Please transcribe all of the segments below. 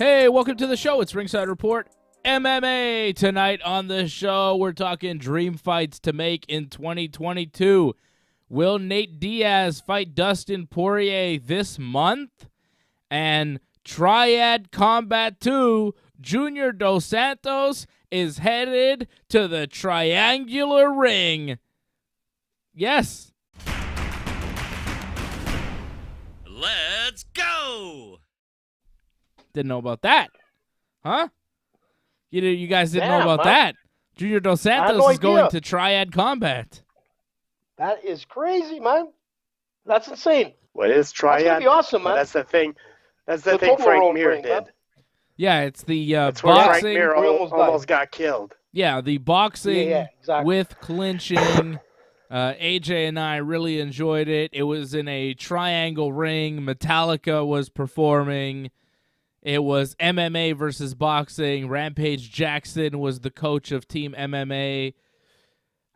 Hey, welcome to the show. It's Ringside Report MMA. Tonight on the show, we're talking dream fights to make in 2022. Will Nate Diaz fight Dustin Poirier this month? And Triad Combat 2, Junior Dos Santos is headed to the triangular ring. Yes. Let's go! Didn't know about that. Huh? You guys didn't know Damn, about man. that. Junior Dos Santos no is going idea. to Triad Combat. That is crazy, man. That's insane. What is Triad? That's gonna be awesome, man. Well, that's the thing. That's the The thing Frank Toblerone Mir ring, man. did. Yeah, it's the That's where Frank boxing. Mir We almost almost got killed. Yeah, the boxing Yeah, exactly. with clinching. AJ and I really enjoyed it. It was in a triangle ring. Metallica was performing. It was MMA versus boxing. Rampage Jackson was the coach of Team MMA.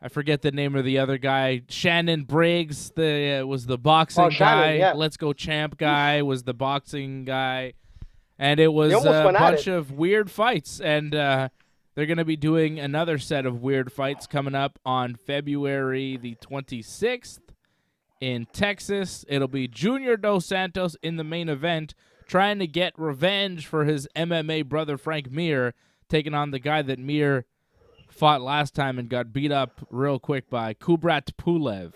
I forget the name of the other guy. Shannon Briggs was the boxing guy. Yeah. Let's Go Champ guy was the boxing guy. And it was They almost a went at bunch it. of weird fights. And they're going to be doing another set of weird fights coming up on February the 26th in Texas. It'll be Junior Dos Santos in the main event, trying to get revenge for his MMA brother Frank Mir, taking on the guy that Mir fought last time and got beat up real quick by Kubrat Pulev.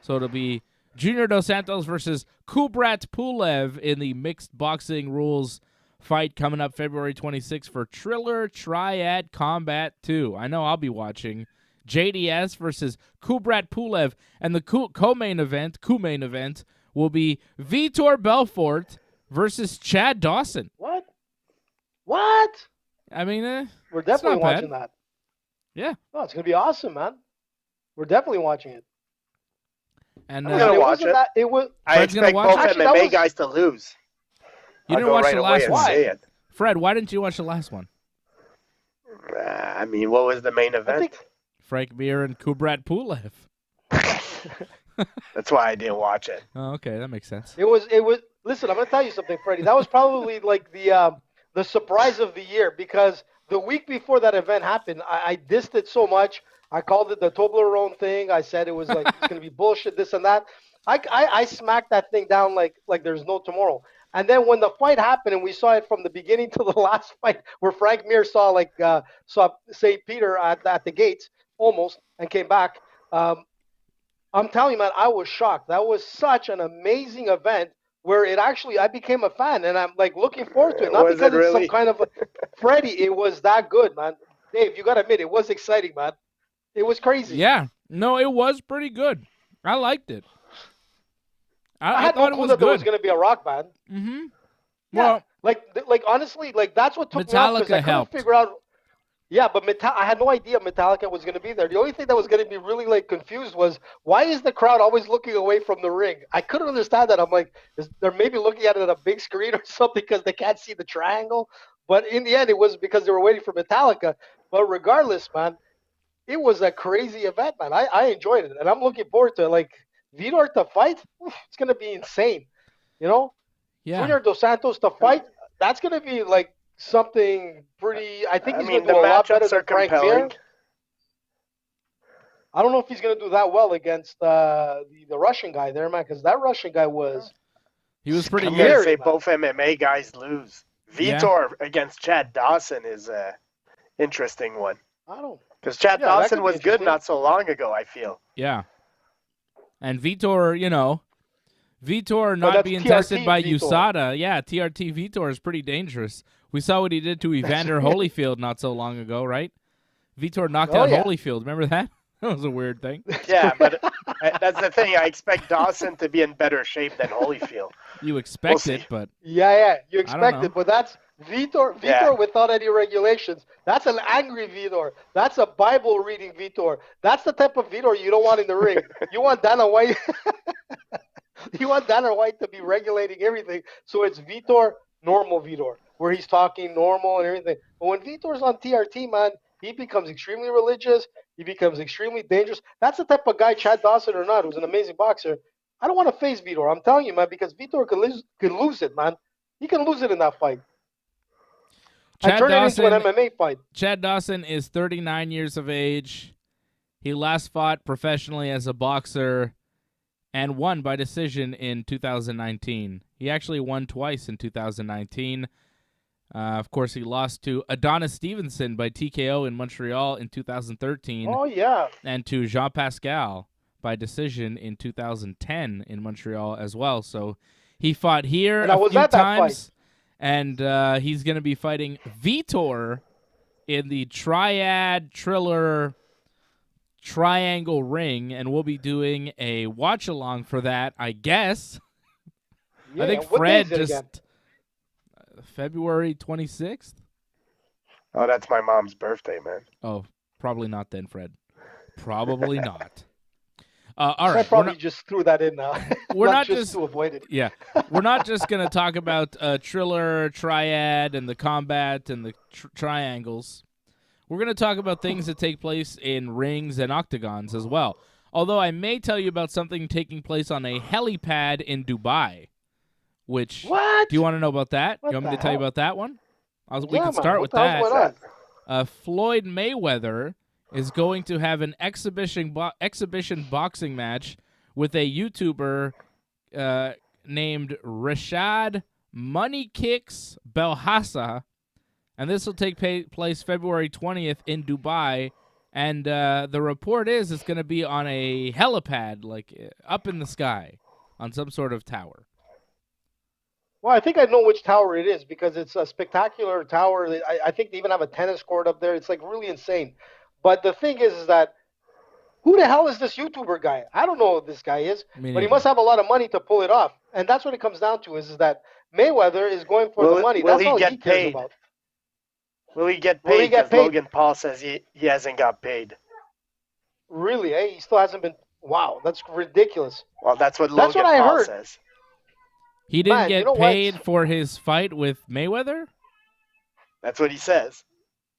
So it'll be Junior Dos Santos versus Kubrat Pulev in the mixed boxing rules fight coming up February 26th for Triller Triad Combat 2. I know I'll be watching. JDS versus Kubrat Pulev, and the co-main event will be Vitor Belfort versus Chad Dawson. What? I mean, We're it's not definitely bad. watching that. Yeah. Oh, it's gonna be awesome, man. We're definitely watching it. And I'm gonna watch wasn't it. That, it was. I Fred's gonna expect watch both it? Actually, that MMA was- guys to lose. you I'll didn't go watch right the away last and one. say it. Fred, why didn't you watch the last one? I mean, what was the main I event? think. Frank Mir and Kubrat Pulev. That's why I didn't watch it. Oh, okay, that makes sense. It was. Listen, I'm gonna tell you something, Freddie. That was probably like the surprise of the year, because the week before that event happened, I dissed it so much. I called it the Toblerone thing. I said it was like it's gonna be bullshit, this and that. I smacked that thing down like there's no tomorrow. And then when the fight happened and we saw it from the beginning to the last fight, where Frank Mir saw St. Peter at the gates almost and came back. I'm telling you, man, I was shocked. That was such an amazing event where I became a fan, and I'm like looking forward to it. Not Was because it it's some really? kind of Freddie. It was that good, man. Dave, you gotta admit, it was exciting, man. It was crazy. Yeah. No, it was pretty good. I liked it. I had thought no it clue was that there good. was gonna be a rock band. Mm-hmm. Yeah. Well, Like honestly, like that's what took me off, because Metallica I couldn't helped. figure out. Yeah, but I had no idea Metallica was going to be there. The only thing that was going to be really like confused was, why is the crowd always looking away from the ring? I couldn't understand that. I'm like, they're maybe looking at it on a big screen or something because they can't see the triangle. But in the end, it was because they were waiting for Metallica. But regardless, man, it was a crazy event, man. I enjoyed it, and I'm looking forward to it. Like Vitor to fight, it's going to be insane. You know, yeah. Junior Dos Santos to fight, that's going to be like something pretty. I think he's going to the do a lot better matchups are than Frank Mir. compelling. I don't know if he's going to do that well against the Russian guy there, man, because that Russian guy was. He was pretty I'm good. gonna Scary, say man. both MMA guys lose. Yeah. Vitor against Chad Dawson is a interesting one, I don't. because Chad Yeah, that Dawson could be was good interesting. not so long ago. I feel. Yeah. And Vitor, Vitor But not that's being TRT tested by Vitor. USADA. Yeah, TRT Vitor is pretty dangerous. We saw what he did to Evander Holyfield not so long ago, right? Vitor knocked Oh, out yeah. Holyfield. Remember that? That was a weird thing. Yeah, but that's the thing. I expect Dawson to be in better shape than Holyfield. You expect see. it, but Yeah, you I don't expect know. it, but that's Vitor Yeah. without any regulations. That's an angry Vitor. That's a Bible reading Vitor. That's the type of Vitor you don't want in the ring. You want Dana White. You want Dana White to be regulating everything. So it's Vitor, normal Vitor, where he's talking normal and everything. But when Vitor's on TRT, man, he becomes extremely religious. He becomes extremely dangerous. That's the type of guy, Chad Dawson or not, who's an amazing boxer. I don't want to face Vitor. I'm telling you, man, because Vitor could lose it, man. He can lose it in that fight. I turned it into an MMA fight. Chad Dawson is 39 years of age. He last fought professionally as a boxer and won by decision in 2019. He actually won twice in 2019. Of course, he lost to Adonis Stevenson by TKO in Montreal in 2013. Oh, yeah. And to Jean Pascal by decision in 2010 in Montreal as well. So he fought here a few times, and he's going to be fighting Vitor in the Triad Triller Triangle Ring, and we'll be doing a watch-along for that, I guess. Yeah, I think Fred just... February 26th? Oh, that's my mom's birthday, man. Oh, probably not then, Fred. Probably not. All right. I probably just threw that in now. We're not just to avoid it. Yeah. We're not just going to talk about Triller, Triad, and the combat and the triangles. We're going to talk about things that take place in rings and octagons as well. Although I may tell you about something taking place on a helipad in Dubai. Which, what? Do you want to know about that? What you want me to the tell you hell? about that one? We can start with that. Floyd Mayweather is going to have an exhibition boxing match with a YouTuber named Rashad Money Kicks Belhassa, and this will take place February 20th in Dubai. And the report is it's going to be on a helipad, like up in the sky, on some sort of tower. Well, I think I know which tower it is because it's a spectacular tower. I think they even have a tennis court up there. It's like really insane. But the thing is that who the hell is this YouTuber guy? I don't know who this guy is, but he must have a lot of money to pull it off. And that's what it comes down to is that Mayweather is going for the money. That's all he cares about. Will he get paid? Because Logan Paul says he hasn't got paid. Really, eh? He still hasn't been. Wow, that's ridiculous. Well, that's what Logan Paul says. He didn't get paid for his fight with Mayweather? That's what he says.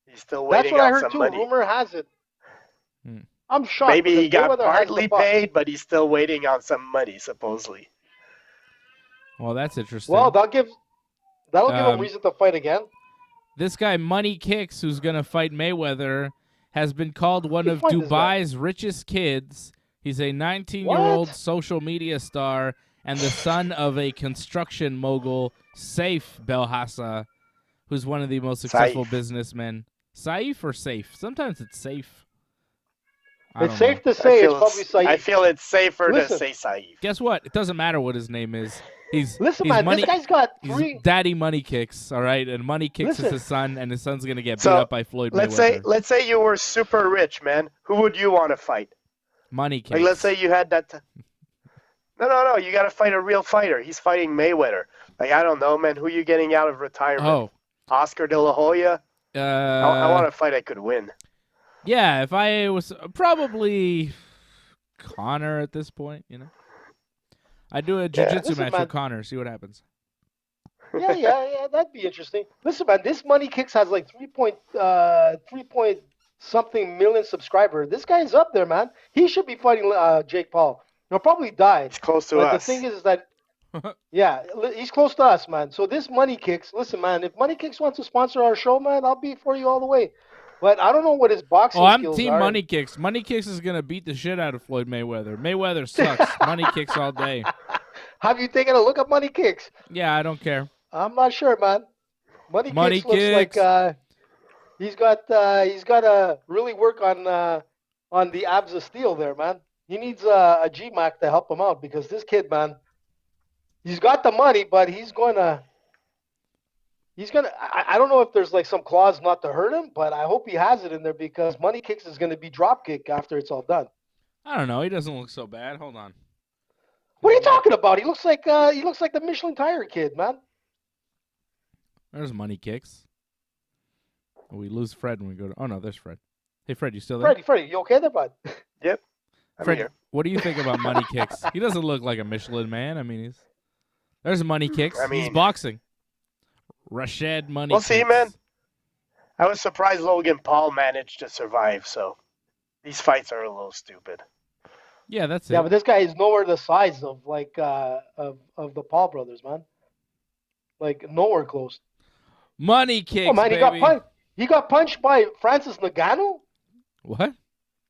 He's still waiting on some money. That's what I heard too. Rumor has it. I'm shocked. Maybe he got partly paid, but he's still waiting on some money, supposedly. Well, that's interesting. Well, that'll give him reason to fight again. This guy, Money Kicks, who's going to fight Mayweather, has been called one of Dubai's richest kids. He's a 19-year-old social media star and the son of a construction mogul, Saif Belhassa, who's one of the most successful businessmen. Saif or Safe? Sometimes it's Safe. It's safe to say it's probably Saif. I feel it's safer to say Saif. Guess what? It doesn't matter what his name is. He's man, money, this guy's got three... He's Daddy Money Kicks, all right? And Money Kicks is his son, and his son's going to get beat up by Floyd Mayweather. Let's say you were super rich, man. Who would you want to fight? Money Kicks. Like, let's say you had that... No. You got to fight a real fighter. He's fighting Mayweather. Like, I don't know, man. Who are you getting out of retirement? Oh. Oscar De La Hoya? I want a fight I could win. Yeah, if I was probably Connor at this point, you know. I'd do a jiu-jitsu match with Connor, see what happens. Yeah, that'd be interesting. Listen, man, this Money Kicks has like 3 point something million subscribers. This guy's up there, man. He should be fighting Jake Paul. He'll probably die. He's close to us. The thing is that, yeah, he's close to us, man. So this Money Kicks, listen, man, if Money Kicks wants to sponsor our show, man, I'll be for you all the way. But I don't know what his boxing skills are. I'm team Money Kicks. Money Kicks is going to beat the shit out of Floyd Mayweather. Mayweather sucks. Money Kicks all day. Have you taken a look at Money Kicks? Yeah, I don't care. I'm not sure, man. Money Kicks looks like he's got to really work on the abs of steel there, man. He needs a GMAC to help him out because this kid, man, he's got the money, but he's gonna. I don't know if there's like some clause not to hurt him, but I hope he has it in there because Money Kicks is gonna be drop kick after it's all done. I don't know. He doesn't look so bad. Hold on. What are you talking about? He looks like the Michelin Tire Kid, man. There's Money Kicks. We lose Fred when we go to. Oh no, there's Fred. Hey Fred, you still there? Freddie, you okay there, bud? Yep. Fred, what do you think about Money Kicks? He doesn't look like a Michelin man. I mean, there's Money Kicks. He's boxing. Rashad Money. We'll see, man. I was surprised Logan Paul managed to survive. So these fights are a little stupid. Yeah, that's it. Yeah, but this guy is nowhere the size of like of the Paul brothers, man. Like nowhere close. Money kicks, Oh man, baby. He got punched by Francis Ngannou. What?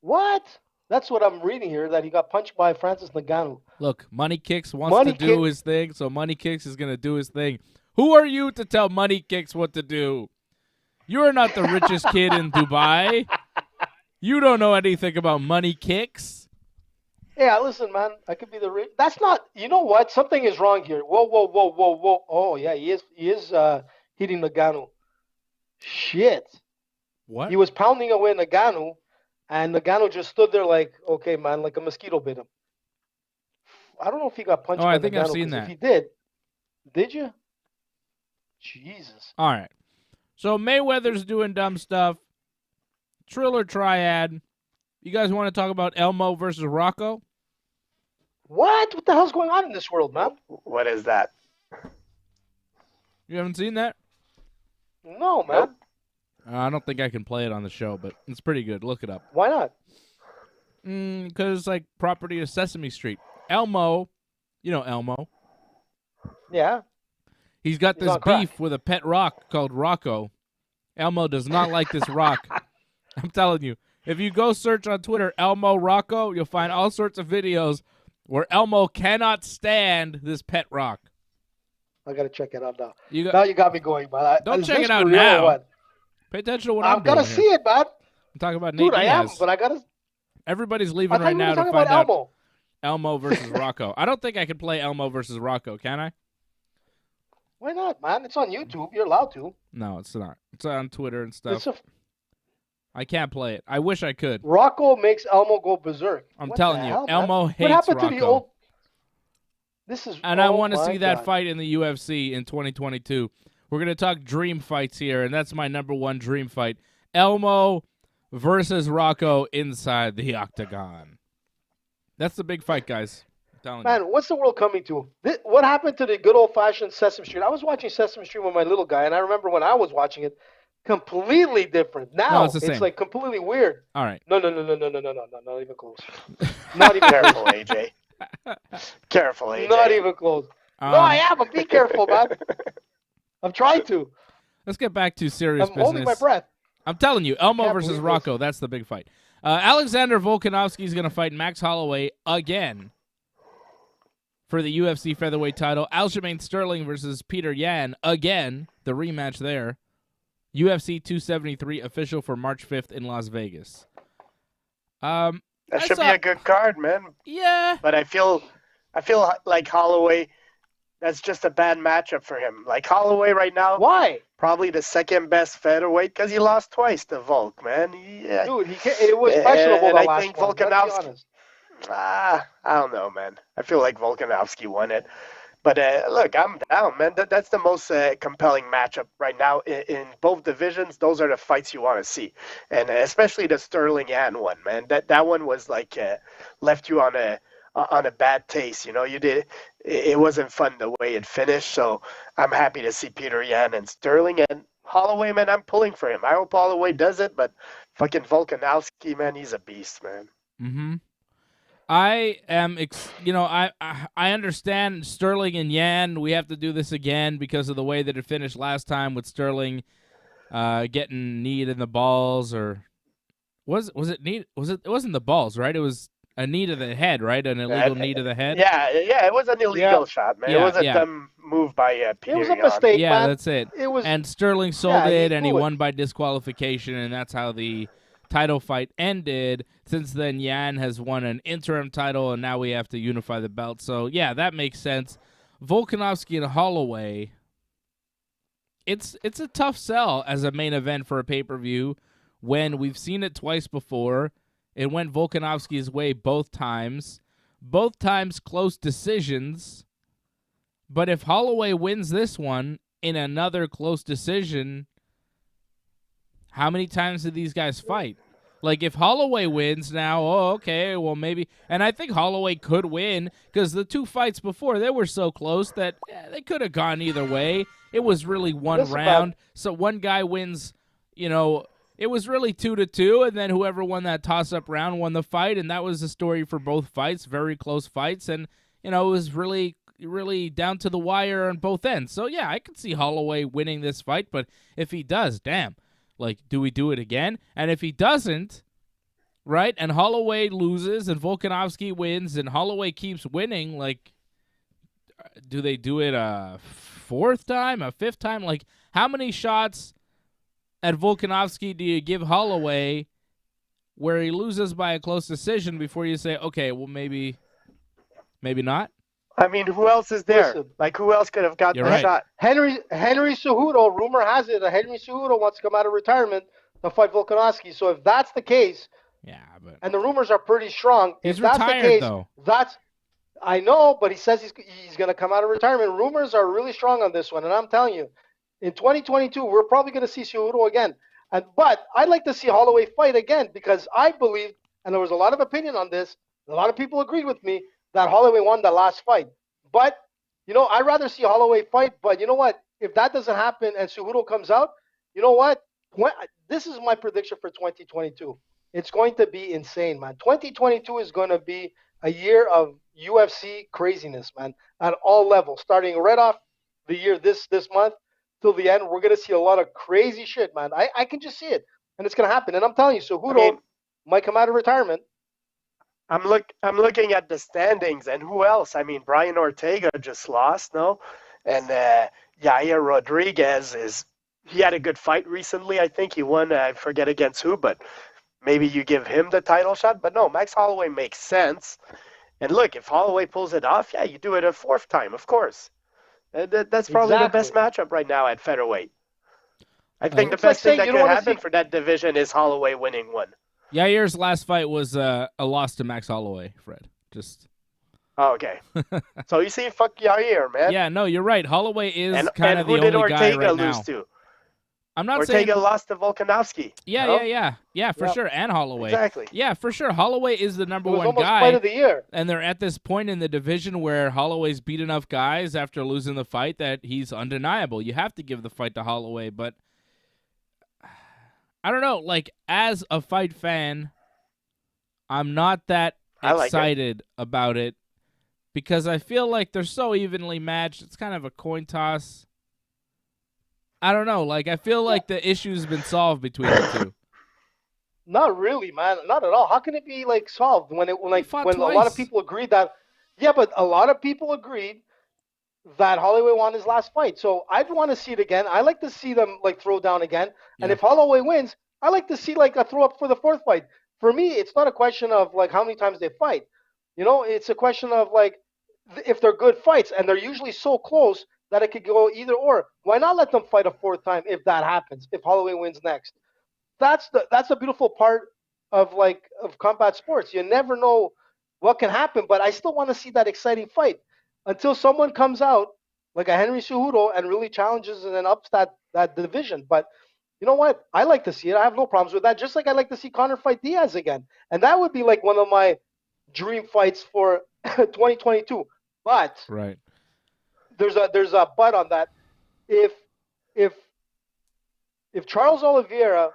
What? That's what I'm reading here. That he got punched by Francis Ngannou. Look, Money Kicks wants to do his thing, so Money Kicks is gonna do his thing. Who are you to tell Money Kicks what to do? You are not the richest kid in Dubai. You don't know anything about Money Kicks. Yeah, listen, man. I could be the rich. That's not. You know what? Something is wrong here. Whoa. Oh yeah, he is hitting Ngannou. Shit. What? He was pounding away Ngannou, and Ngannou just stood there like, okay, man, like a mosquito bit him. I don't know if he got punched. Oh, by I think Ngannou, I've seen that. If he did you? Jesus. All right. So Mayweather's doing dumb stuff. Triller Triad. You guys want to talk about Elmo versus Rocco? What? What the hell's going on in this world, man? What is that? You haven't seen that? No, man. I don't think I can play it on the show, but it's pretty good. Look it up. Why not? Because it's like property of Sesame Street. Elmo, you know Elmo. Yeah. He's got He's this on crack. beef with a pet rock called Rocco. Elmo does not like this rock. I'm telling you. If you go search on Twitter, Elmo Rocco, you'll find all sorts of videos where Elmo cannot stand this pet rock. I gotta check it out now. You Now you got me going, man. Don't Is check this it out for real or now. what? Pay attention to what I'm I've gotta doing see here. it, man. I'm talking about Nate Dude, I am, Diaz. but I gotta. Everybody's I leaving thought right you were now to talking find about out Elmo. Elmo versus Rocco. I don't think I can play Elmo versus Rocco, can I? Why not, man? It's on YouTube. You're allowed to. No, it's not. It's on Twitter and stuff. It's I can't play it. I wish I could. Rocco makes Elmo go berserk. I'm What telling the you, hell, man? Elmo What hates happened Rocco. to the old? This is. And I want to my see that God. fight in the UFC in 2022. We're going to talk dream fights here, and that's my number one dream fight. Elmo versus Rocco inside the octagon. That's the big fight, guys. I'm telling you. Man, what's the world coming to? What happened to the good old-fashioned Sesame Street? I was watching Sesame Street with my little guy, and I remember when I was watching it, completely different. Now it's the same. like completely weird. All right. No, not even close. Not even Careful, AJ. Careful, AJ. Not even close. No, I am. I'm being careful, man. I'm trying to. Let's get back to serious I'm business. holding my breath. I'm telling you, Elmo Can't versus believe Rocco, that's the big fight. Alexander Volkanovski is going to fight Max Holloway again for the UFC featherweight title. Aljamain Sterling versus Peter Yan again, the rematch there. UFC 273 official for March 5th in Las Vegas. That should be a good card, man. Yeah. But I feel like Holloway, that's just a bad matchup for him. Like Holloway right now, Why? probably the second best featherweight because he lost twice to Volk, man. Dude, it was questionable and the I last think one. Let's be Volkanovski. honest. I don't know, man. I feel like Volkanovski won it. But look, I'm down, man. That's the most compelling matchup right now in both divisions. Those are the fights you want to see, and especially the Sterling Yan one, man. That one was like left you on a bad taste. You know, it wasn't fun the way it finished. So I'm happy to see Peter Yan and Sterling and Holloway, man. I'm pulling for him. I hope Holloway does it, but fucking Volkanovski, man, he's a beast, man. Mm-hmm. I am, I understand Sterling and Yan. We have to do this again because of the way that it finished last time with Sterling getting kneed in the balls, or was it knee? It wasn't the balls, right? It was a knee to the head, right? An illegal knee to the head. Yeah, it was an illegal shot, man. Yeah, it was a yeah. dumb move by Peter It was a Yan. mistake, Yeah, man. that's it. It was. And Sterling sold Yeah, it, he and he blew it. won by disqualification, and that's how the title fight ended. Since then, Yan has won an interim title, and now we have to unify the belt. So, yeah, that makes sense. Volkanovski and Holloway, it's a tough sell as a main event for a pay-per-view when we've seen it twice before. It went Volkanovski's way both times close decisions. But if Holloway wins this one in another close decision, how many times did these guys fight? Like, if Holloway wins now, okay, well, maybe. And I think Holloway could win because the two fights before, they were so close that they could have gone either way. It was really one Listen, round. man. So one guy wins, it was really 2-2, and then whoever won that toss-up round won the fight, and that was the story for both fights, very close fights. And, it was really really down to the wire on both ends. So yeah, I could see Holloway winning this fight, but if he does, damn, like, do we do it again? And if he doesn't, right, and Holloway loses and Volkanovski wins and Holloway keeps winning, like, do they do it a fourth time, a fifth time? Like, how many shots at Volkanovski do you give Holloway where he loses by a close decision before you say, okay, well, maybe not? I mean, who else is there? Listen, like, who else could have got You're the right. shot? Henry Cejudo, rumor has it that Henry Cejudo wants to come out of retirement to fight Volkanovski. So if that's the case, Yeah, but and the rumors are pretty strong, he's if that's retired, the case, though. I know, but he says he's going to come out of retirement. Rumors are really strong on this one, and I'm telling you, in 2022, we're probably going to see Cejudo again. But I'd like to see Holloway fight again because I believe, and there was a lot of opinion on this, a lot of people agreed with me, that Holloway won the last fight. But, I'd rather see Holloway fight. But you know what? If that doesn't happen and Cejudo comes out, you know what? This is my prediction for 2022. It's going to be insane, man. 2022 is going to be a year of UFC craziness, man, at all levels. Starting right off the year this month till the end, we're going to see a lot of crazy shit, man. I can just see it, and it's going to happen. And I'm telling you, Cejudo might come out of retirement. I'm looking at the standings, and who else? I mean, Brian Ortega just lost, no? And Yair Rodriguez he had a good fight recently. I think he won, I forget against who, but maybe you give him the title shot. But no, Max Holloway makes sense. And look, if Holloway pulls it off, yeah, you do it a fourth time, of course. That's probably the best matchup right now at featherweight. I think the best thing that could happen for that division is Holloway winning one. Yair's last fight was a loss to Max Holloway, Fred. Just. Oh, okay. So you see, fuck Yair, man. Yeah, no, you're right. Holloway is kind of the only guy right now. who did Ortega lose to? I'm not Ortega saying lost to Volkanovski. Yeah, for sure, and Holloway. Exactly. Yeah, for sure. Holloway is the number one guy. Fight of the year. And they're at this point in the division where Holloway's beat enough guys after losing the fight that he's undeniable. You have to give the fight to Holloway, but I don't know. Like, as a fight fan, I'm not that excited about it because I feel like they're so evenly matched. It's kind of a coin toss. I don't know. Like, I feel like the issue's been solved between the two. Not really, man. Not at all. How can it be like solved when a lot of people agreed that? Yeah, but a lot of people agreed that Holloway won his last fight. So I'd want to see it again. I like to see them like throw down again. And if Holloway wins, I like to see like a throw up for the fourth fight. For me, it's not a question of like how many times they fight. It's a question of like if they're good fights, and they're usually so close that it could go either or. Why not let them fight a fourth time if that happens? If Holloway wins next, that's the beautiful part of combat sports. You never know what can happen, but I still want to see that exciting fight until someone comes out like a Henry Cejudo and really challenges and then ups that division. But you know what? I like to see it. I have no problems with that. Just like I like to see Conor fight Diaz again, and that would be like one of my dream fights for 2022. But right. There's a but on that. If Charles Oliveira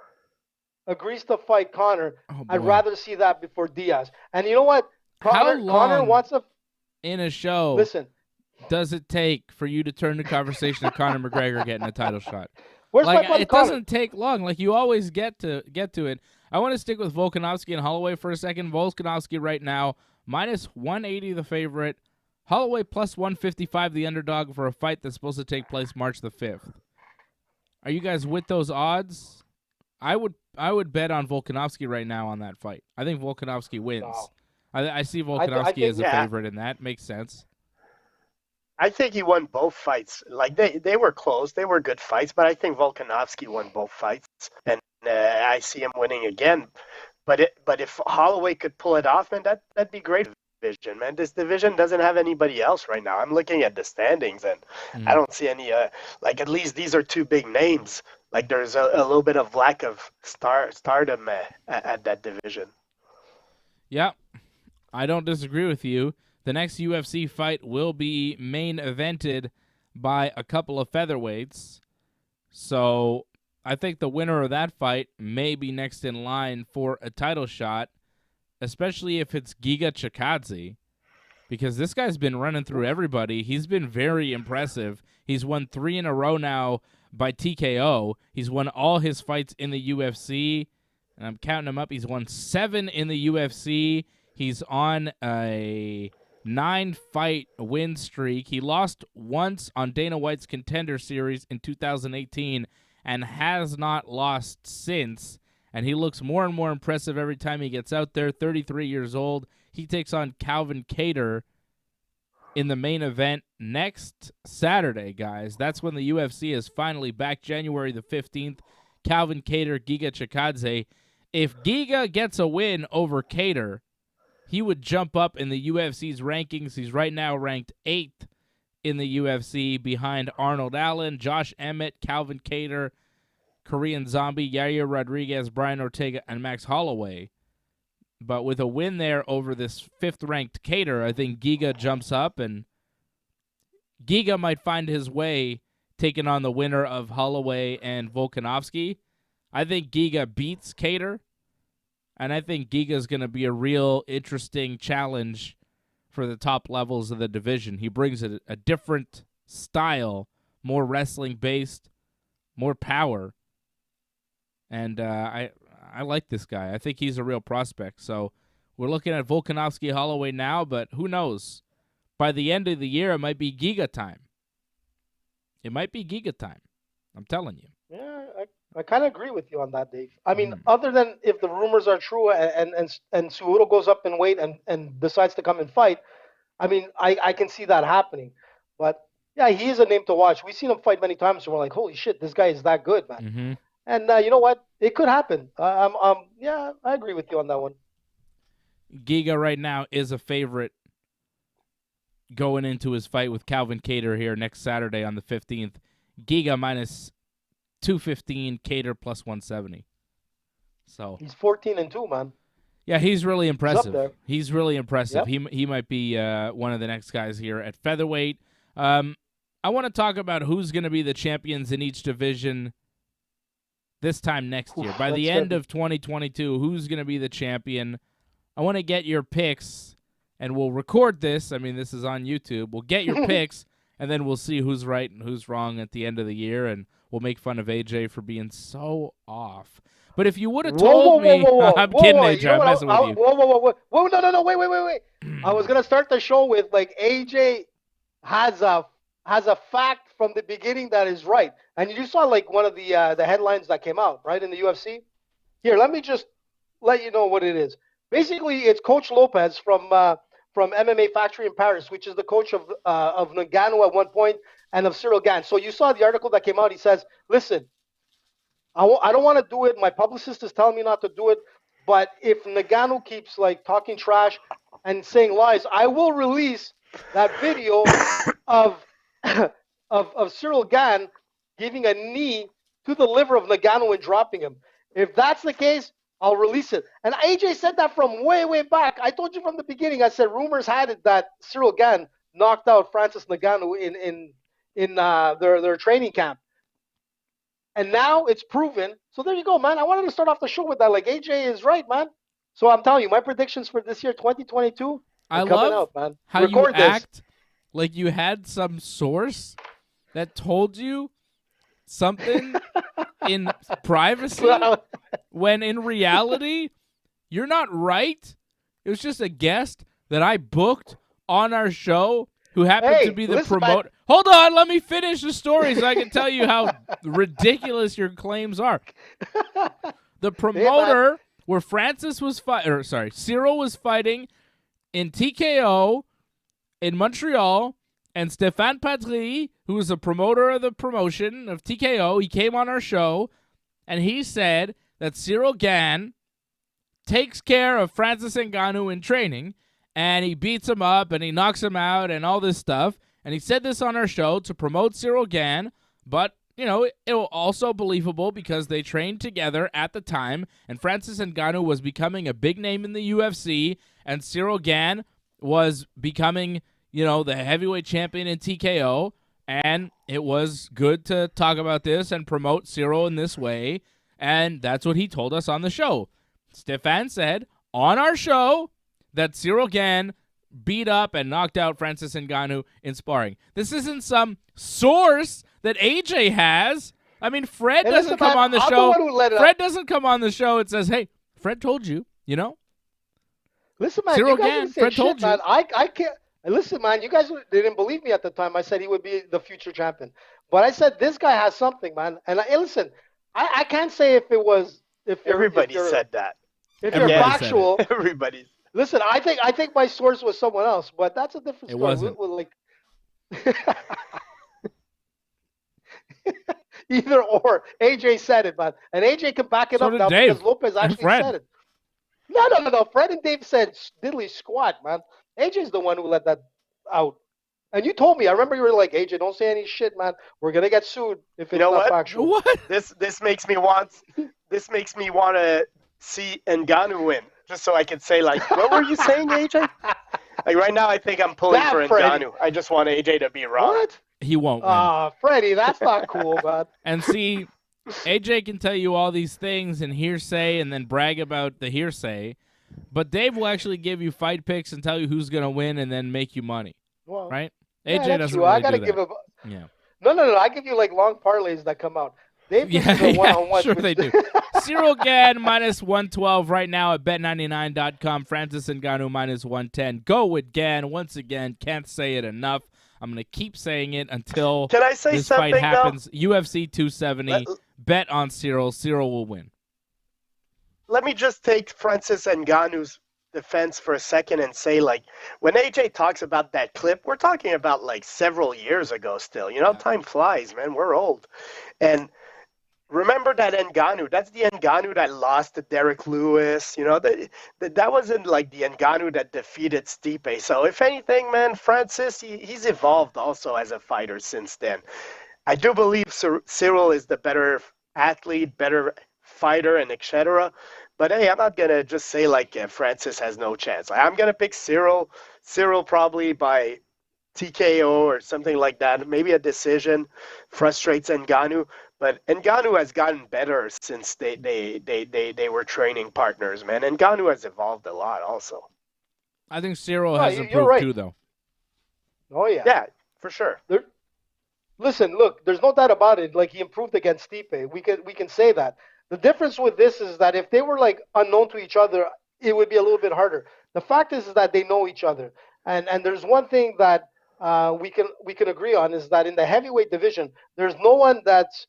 agrees to fight Conor, I'd rather see that before Diaz. And you know what? Conor wants to in a show. Listen, does it take for you to turn the conversation to Conor McGregor getting a title shot? Where's like, my it Conor? Doesn't take long. Like, you always get to it. I want to stick with Volkanovski and Holloway for a second. Volkanovski right now minus 180 the favorite. Holloway plus 155 the underdog for a fight that's supposed to take place March the 5th. Are you guys with those odds? I would bet on Volkanovski right now on that fight. I think Volkanovski wins. Wow. I see Volkanovski as a favorite in that. Makes sense. I think he won both fights. Like they were close. They were good fights, but I think Volkanovski won both fights, and I see him winning again. But if Holloway could pull it off, man, that'd be great. Division, man. This division doesn't have anybody else right now. I'm looking at the standings, and I don't see any. At least these are two big names. Like there's a little bit of lack of stardom at that division. Yeah, I don't disagree with you. The next UFC fight will be main evented by a couple of featherweights. So I think the winner of that fight may be next in line for a title shot, especially if it's Giga Chikadze, because this guy's been running through everybody. He's been very impressive. He's won 3 in a row now by TKO. He's won all his fights in the UFC, and I'm counting him up. He's won 7 in the UFC. He's on a 9-fight win streak. He lost once on Dana White's Contender Series in 2018 and has not lost since. And he looks more and more impressive every time he gets out there. 33 years old. He takes on Calvin Kattar in the main event next Saturday, guys. That's when the UFC is finally back, January the 15th. Calvin Kattar, Giga Chikadze. If Giga gets a win over Kattar, he would jump up in the UFC's rankings. He's right now ranked 8th in the UFC behind Arnold Allen, Josh Emmett, Calvin Kattar, Korean Zombie, Yair Rodriguez, Brian Ortega, and Max Holloway. But with a win there over this 5th-ranked Kattar, I think Giga jumps up, and Giga might find his way taking on the winner of Holloway and Volkanovski. I think Giga beats Kattar, and I think Giga's going to be a real interesting challenge for the top levels of the division. He brings a different style, more wrestling-based, more power. And I like this guy. I think he's a real prospect. So we're looking at Volkanovski Holloway now, but who knows? By the end of the year, it might be Giga time. It might be Giga time. I'm telling you. Yeah, I kind of agree with you on that, Dave. I mean, other than if the rumors are true and Cejudo goes up in weight and decides to come and fight, I mean, I can see that happening. But, yeah, he is a name to watch. We've seen him fight many times, and we're like, holy shit, this guy is that good, man. Mm-hmm. And you know what? It could happen. Yeah, I agree with you on that one. Giga right now is a favorite going into his fight with Calvin Kattar here next Saturday on the 15th. Giga minus 215, Kattar plus 170. So he's 14-2, man. Yeah, he's really impressive. He's up there. He's really impressive. Yep. He might be one of the next guys here at featherweight. I want to talk about who's going to be the champions in each division this time next year. By the end of 2022, who's going to be the champion? I want to get your picks, and we'll record this. I mean, this is on YouTube. We'll get your picks, and then we'll see who's right and who's wrong at the end of the year, and we'll make fun of AJ for being so off. But if you would have told me, I'm kidding, AJ. I'm messing with you. Whoa, no, wait. I was gonna start the show with like AJ has a fact from the beginning that is right, and you saw like one of the headlines that came out right in the UFC. Here, let me just let you know what it is. Basically, it's Coach Lopez from MMA Factory in Paris, which is the coach of Ngannou at one point and of Cyril Gane. So you saw the article that came out. He says, listen, I don't want to do it. My publicist is telling me not to do it. But if Ngannou keeps like talking trash and saying lies, I will release that video of Cyril Gane giving a knee to the liver of Ngannou and dropping him. If that's the case, I'll release it. And AJ said that from way back. I told you from the beginning. I said rumors had it that Cyril Gane knocked out Francis Ngannou in their training camp. And now it's proven. So there you go, man. I wanted to start off the show with that. Like, AJ is right, man. So I'm telling you, my predictions for this year, 2022, I coming love out, man. how Record you this. act like you had some source that told you something in privacy when in reality, you're not right. It was just a guest that I booked on our show who happened to be the promoter. Hold on, let me finish the story so I can tell you how ridiculous your claims are. The promoter where Cyril was fighting in TKO in Montreal, and Stéphane Patry, who was the promoter of the promotion of TKO, he came on our show, and he said that Cyril Gane takes care of Francis Ngannou in training, and he beats him up, and he knocks him out, and all this stuff. And he said this on our show to promote Cyril Gane, but, you know, it was also believable because they trained together at the time, and Francis Ngannou was becoming a big name in the UFC, and Cyril Gane was becoming, you know, the heavyweight champion in TKO, and it was good to talk about this and promote Cyril in this way, and that's what he told us on the show. Stefan said on our show that Cyril Gane beat up and knocked out Francis Ngannou in sparring. This isn't some source that AJ has. I mean, Fred doesn't come on the show. Fred doesn't come on the show and says, "Hey, Fred told you," you know? Listen, man, Cyril you guys Gane, didn't say Fred shit, told you. man. I can't. Listen, man, you guys didn't believe me at the time. I said he would be the future champion. But I said this guy has something, man. And listen, I can't say if it was Everybody said that. If you're factual, everybody's. Listen, I think my source was someone else, but that's a different story. It wasn't. Either or. AJ said it, man. And AJ can back it So up did now Dave because Lopez and actually Fred. said it. No. Fred and Dave said diddly squat, man. AJ's the one who let that out. And you told me, I remember you were like, AJ, don't say any shit, man. We're gonna get sued if it's not factual. What? This makes me want to see Ngannou win, just so I can say, like, what were you saying, AJ? Like right now, I think I'm pulling for Ngannou. I just want AJ to be wrong. What? He won't win. Freddie, that's not cool, man. And see, AJ can tell you all these things and hearsay and then brag about the hearsay, but Dave will actually give you fight picks and tell you who's going to win and then make you money, Well, right? yeah, AJ that's doesn't true. really I gotta do give that. him. No. I give you like long parlays that come out. Dave gives you the one-on-one. Sure they do. Cyril Gane minus 112 right now at bet99.com. Francis Ngannou minus 110. Go with Gane once again. Can't say it enough. I'm going to keep saying it until Can I say this something, fight happens. UFC 270. Bet on Cyril. Cyril will win. Let me just take Francis Ngannou's defense for a second and say, like, when AJ talks about that clip, we're talking about like several years ago still. You know, time flies, man. We're old. And remember that Ngannou, that's the Ngannou that lost to Derek Lewis. You know, that wasn't like the Ngannou that defeated Stipe. So if anything, man, Francis, he's evolved also as a fighter since then. I do believe Cyril is the better athlete, better fighter, and etc. But hey, I'm not gonna just say like Francis has no chance. I'm gonna pick Cyril probably by TKO or something like that. Maybe a decision frustrates Ngannou, but Ngannou has gotten better since they were training partners, man. Ngannou has evolved a lot also. I think Cyril has you're improved right. too, though. Oh yeah. Yeah, for sure. Listen, look, there's no doubt about it. Like he improved against Stipe. We can say that. The difference with this is that if they were like unknown to each other, it would be a little bit harder. The fact is that they know each other, and there's one thing that we can agree on is that in the heavyweight division, there's no one that's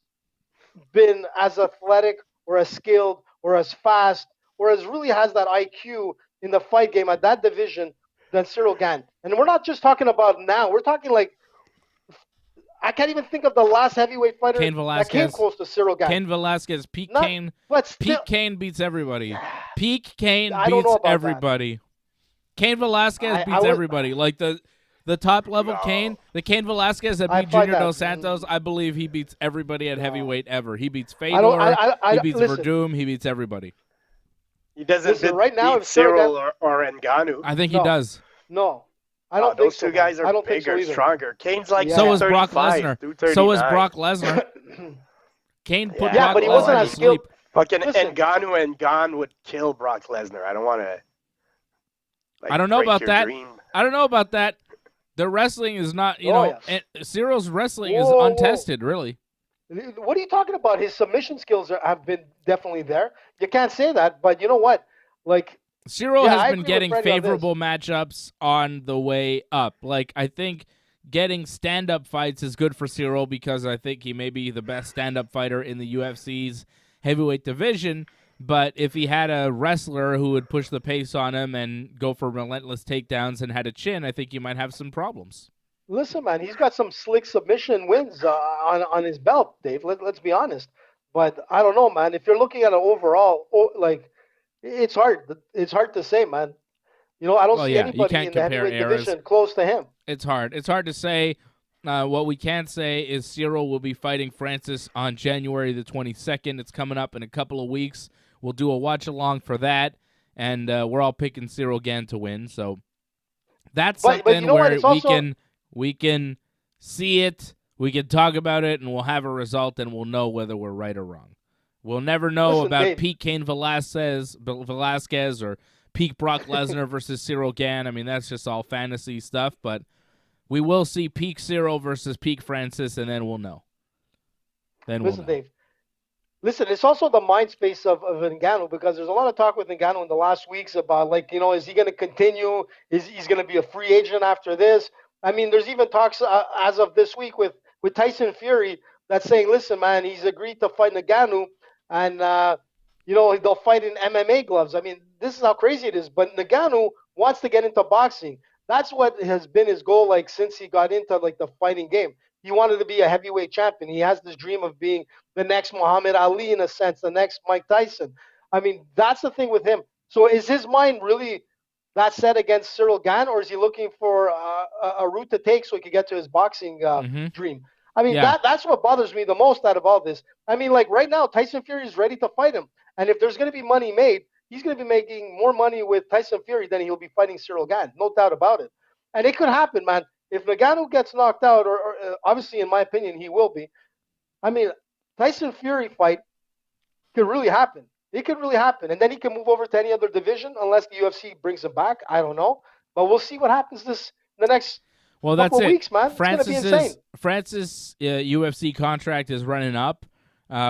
been as athletic or as skilled or as fast or as really has that IQ in the fight game at that division than Cyril Gane. And we're not just talking about now. We're talking like I can't even think of the last heavyweight fighter that came close to Cyril Gane. Cain Velasquez. Cain beats everybody. Peak Cain beats everybody. Cain Velasquez beats everybody. Like the top level Cain, the Cain Velasquez that beat Junior Dos Santos, I believe he beats everybody at heavyweight ever. He beats Fedor, he beats Verdum, he beats everybody. He doesn't beat Cyril or Ngannou. I think he does. No. I don't think those two guys are bigger, stronger. Kane's like so is Brock Lesnar. So is Brock Lesnar. Kane put Brock but he wasn't Lesnar as to sleep. Fucking Ngannou and Gane would kill Brock Lesnar. I don't want to. I don't know about that. I don't know about that. The wrestling is not, and Cyril's wrestling is untested, really. What are you talking about? His submission skills have been definitely there. You can't say that, but you know what? Like. Cyril has been getting favorable matchups on the way up. Like, I think getting stand-up fights is good for Cyril because I think he may be the best stand-up fighter in the UFC's heavyweight division. But if he had a wrestler who would push the pace on him and go for relentless takedowns and had a chin, I think he might have some problems. Listen, man, he's got some slick submission wins on his belt, Dave. Let's be honest. But I don't know, man. If you're looking at an overall, it's hard. It's hard to say, man. I don't see anybody in the heavyweight division close to him. It's hard. It's hard to say. What we can say is Cyril will be fighting Francis on January the 22nd. It's coming up in a couple of weeks. We'll do a watch-along for that, and we're all picking Cyril Gane to win. So that's something where we can see it, we can talk about it, and we'll have a result, and we'll know whether we're right or wrong. We'll never know about Pete Cain Velasquez or peak Brock Lesnar versus Cyril Gane. I mean, that's just all fantasy stuff, but we will see peak Cyril versus peak Francis, and then we'll know. Listen, Dave. Listen, it's also the mind space of Ngannou, because there's a lot of talk with Ngannou in the last weeks about, like, is he going to continue? He's going to be a free agent after this? I mean, there's even talks as of this week with Tyson Fury that's saying, listen, man, he's agreed to fight Ngannou, and, they'll fight in MMA gloves. I mean, this is how crazy it is. But Ngannou wants to get into boxing. That's what has been his goal, like, since he got into, like, the fighting game. He wanted to be a heavyweight champion. He has this dream of being the next Muhammad Ali, in a sense, the next Mike Tyson. I mean, that's the thing with him. So is his mind really that set against Cyril Gane, or is he looking for a route to take so he could get to his boxing dream? I mean, that's what bothers me the most out of all this. I mean, like, right now, Tyson Fury is ready to fight him. And if there's going to be money made, he's going to be making more money with Tyson Fury than he'll be fighting Cyril Gane. No doubt about it. And it could happen, man. If Ngannou gets knocked out, or obviously, in my opinion, he will be. I mean, Tyson Fury fight could really happen. It could really happen. And then he can move over to any other division unless the UFC brings him back. I don't know. But we'll see what happens the next couple of weeks, man. It's going to be insane. Francis' UFC contract is running up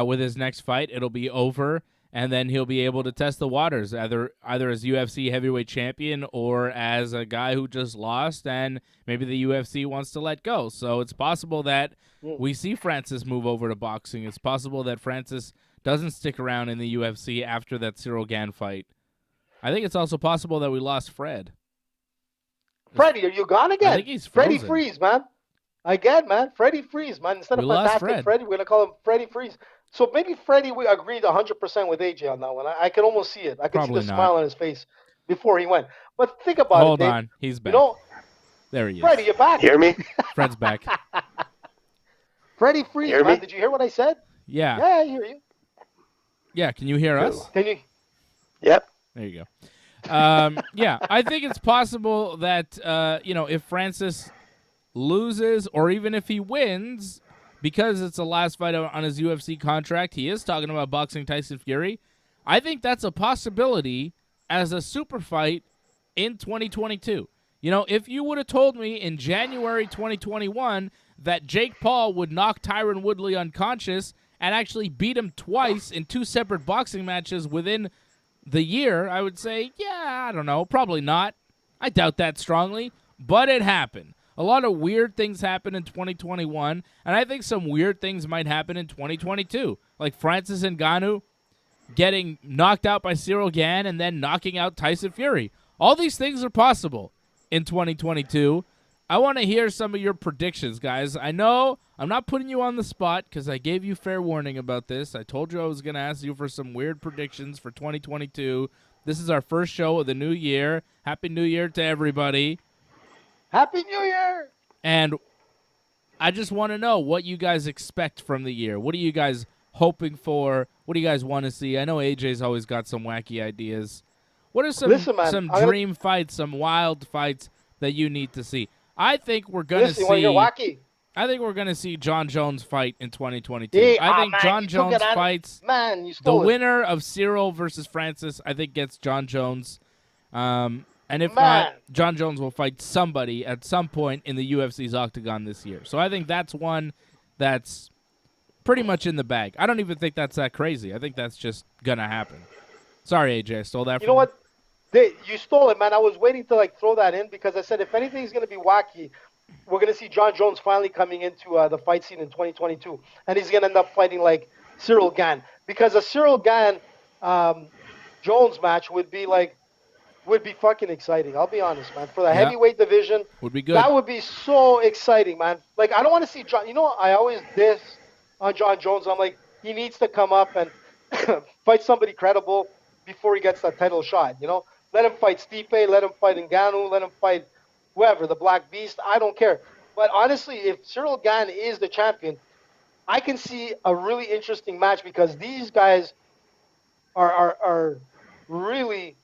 with his next fight. It'll be over. And then he'll be able to test the waters, either as UFC heavyweight champion or as a guy who just lost and maybe the UFC wants to let go. So it's possible that we see Francis move over to boxing. It's possible that Francis doesn't stick around in the UFC after that Cyril Gane fight. I think it's also possible that we lost Fred. Freddie, are you gone again? I think he's frozen. Freddie Freeze, man. Again, man. Freddie Freeze, man. Instead of Fantastic Freddie, we're going to call him Freddie Freeze. So maybe Freddie agreed 100% with AJ on that one. I can almost see it. I can see the smile on his face before he went. But think about it, Hold Dave. on. He's back. There he is. Freddie, you're back. Hear me? Fred's back. Freddie Freeze, hear man. me? Did you hear what I said? Yeah. Yeah, I hear you. Yeah, can you hear us? Can you? Yep. There you go. Yeah, I think it's possible that, if Francis loses or even if he wins, because it's the last fight on his UFC contract, he is talking about boxing Tyson Fury. I think that's a possibility as a super fight in 2022. If you would have told me in January 2021 that Jake Paul would knock Tyron Woodley unconscious and actually beat him twice in 2 separate boxing matches within the year, I would say, yeah, I don't know, probably not. I doubt that strongly, but it happened. A lot of weird things happened in 2021, and I think some weird things might happen in 2022, like Francis Ngannou getting knocked out by Cyril Gane and then knocking out Tyson Fury. All these things are possible in 2022. I want to hear some of your predictions, guys. I know I'm not putting you on the spot because I gave you fair warning about this. I told you I was going to ask you for some weird predictions for 2022. This is our first show of the new year. Happy New Year to everybody. Happy New Year! And I just want to know what you guys expect from the year. What are you guys hoping for? What do you guys want to see? I know AJ's always got some wacky ideas. What are some dream fights, some wild fights that you need to see? I think we're going to see. Wacky? I think we're going to see Jon Jones fight in 2022. Yeah, I think Jon Jones fights. Man, you the stole winner of Cyril versus Francis, I think, gets Jon Jones. And if not, Jon Jones will fight somebody at some point in the UFC's octagon this year. So I think that's one that's pretty much in the bag. I don't even think that's that crazy. I think that's just going to happen. Sorry, AJ, I stole that from you. You know what? You stole it, man. I was waiting to throw that in because I said if anything's going to be wacky, we're going to see Jon Jones finally coming into the fight scene in 2022. And he's going to end up fighting like Cyril Gane. Because a Cyril Gane Jones match would be fucking exciting. I'll be honest, man. For the heavyweight division, would be good. That would be so exciting, man. Like, I don't want to see Jon. I always diss on Jon Jones. I'm like, he needs to come up and fight somebody credible before he gets that title shot. Let him fight Stipe, let him fight Ngannou, let him fight whoever, the Black Beast. I don't care. But honestly, if Cyril Gane is the champion, I can see a really interesting match because these guys are really,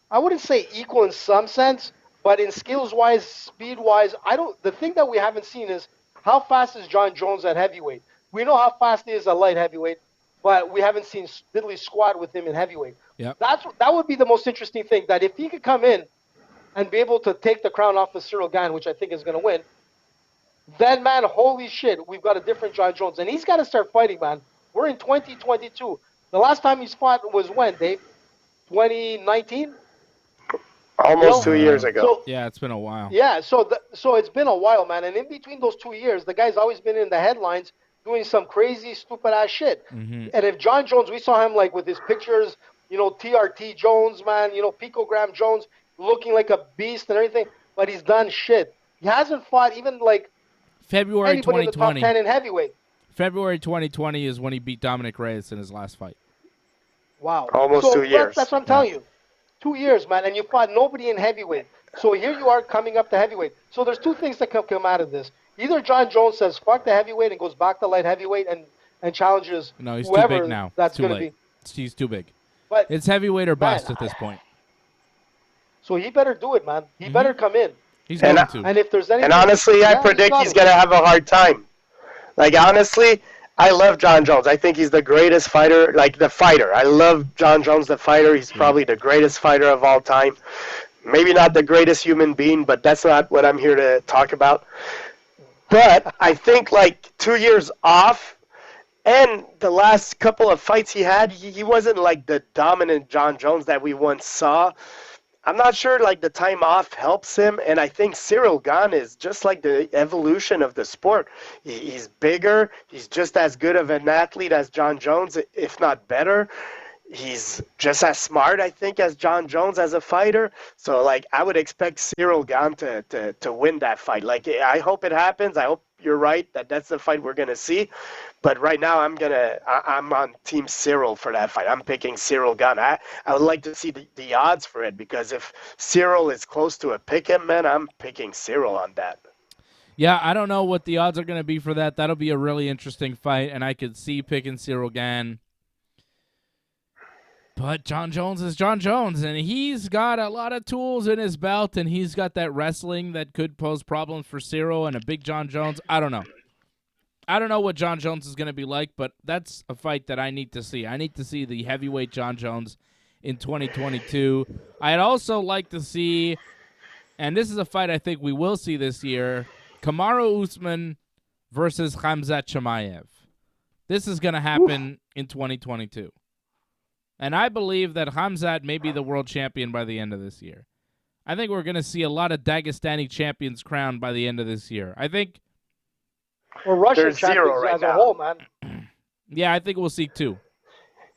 I wouldn't say equal in some sense, but in skills-wise, speed-wise, the thing that we haven't seen is how fast is Jon Jones at heavyweight. We know how fast he is at light heavyweight, but we haven't seen diddly squat with him in heavyweight. Yep. That would be the most interesting thing. That if he could come in and be able to take the crown off of Cyril Gane, which I think is going to win, then, man, holy shit, we've got a different Jon Jones. And he's got to start fighting, man. We're in 2022. The last time he's fought was when, Dave? 2019? Almost 2 years ago. So, Yeah, it's been a while. yeah, so it's been a while, man. And in between those 2 years, the guy's always been in the headlines doing some crazy, stupid-ass shit. And if Jon Jones, we saw him, like, with his pictures, TRT Jones, man, Picogram Jones, looking like a beast and everything, but he's done shit. He hasn't fought even, like, February anybody in the top 2020. 10 in heavyweight. February 2020 is when he beat Dominic Reyes in his last fight. Wow. Almost 2 years. That's what I'm telling you. 2 years, man, and you fought nobody in heavyweight. So here you are coming up to heavyweight. So there's two things that come out of this. Either Jon Jones says, fuck the heavyweight and goes back to light heavyweight and challenges No, he's whoever too big now. that's It's too going to late. be. He's too big. But, It's heavyweight or bust Man, at this point. so he better do it, man. He better come in. He's And going to. And if there's anything... And honestly, I predict he's going to have a hard time. Like, honestly, I love Jon Jones. I think he's the greatest fighter, like the fighter. I love Jon Jones, the fighter. He's probably the greatest fighter of all time. Maybe not the greatest human being, but that's not what I'm here to talk about. But I think, like, 2 years off, and the last couple of fights he had, he wasn't like the dominant Jon Jones that we once saw. I'm not sure, like, the time off helps him, and I think Cyril Gane is just like the evolution of the sport. He's bigger. He's just as good of an athlete as Jon Jones, if not better. He's just as smart, I think, as Jon Jones as a fighter. So, like, I would expect Cyril Gane to win that fight. Like, I hope it happens. I hope you're right that that's the fight we're going to see. But right now, I'm on Team Cyril for that fight. I'm picking Cyril Gane. I would like to see the odds for it, because if Cyril is close to a pick-em, man, I'm picking Cyril on that. Yeah, I don't know what the odds are going to be for that. That'll be a really interesting fight, and I could see picking Cyril Gane. But Jon Jones is Jon Jones, and he's got a lot of tools in his belt, and he's got that wrestling that could pose problems for Cyril and a big Jon Jones. I don't know. I don't know what Jon Jones is going to be like, but that's a fight that I need to see. I need to see the heavyweight Jon Jones in 2022. I'd also like to see, and this is a fight I think we will see this year, Kamaru Usman versus Khamzat Chimaev. This is going to happen in 2022. And I believe that Khamzat may be the world champion by the end of this year. I think we're going to see a lot of Dagestani champions crowned by the end of this year. I think... Or Russian There's champions zero right as now. a whole, man. Yeah, I think we'll see two.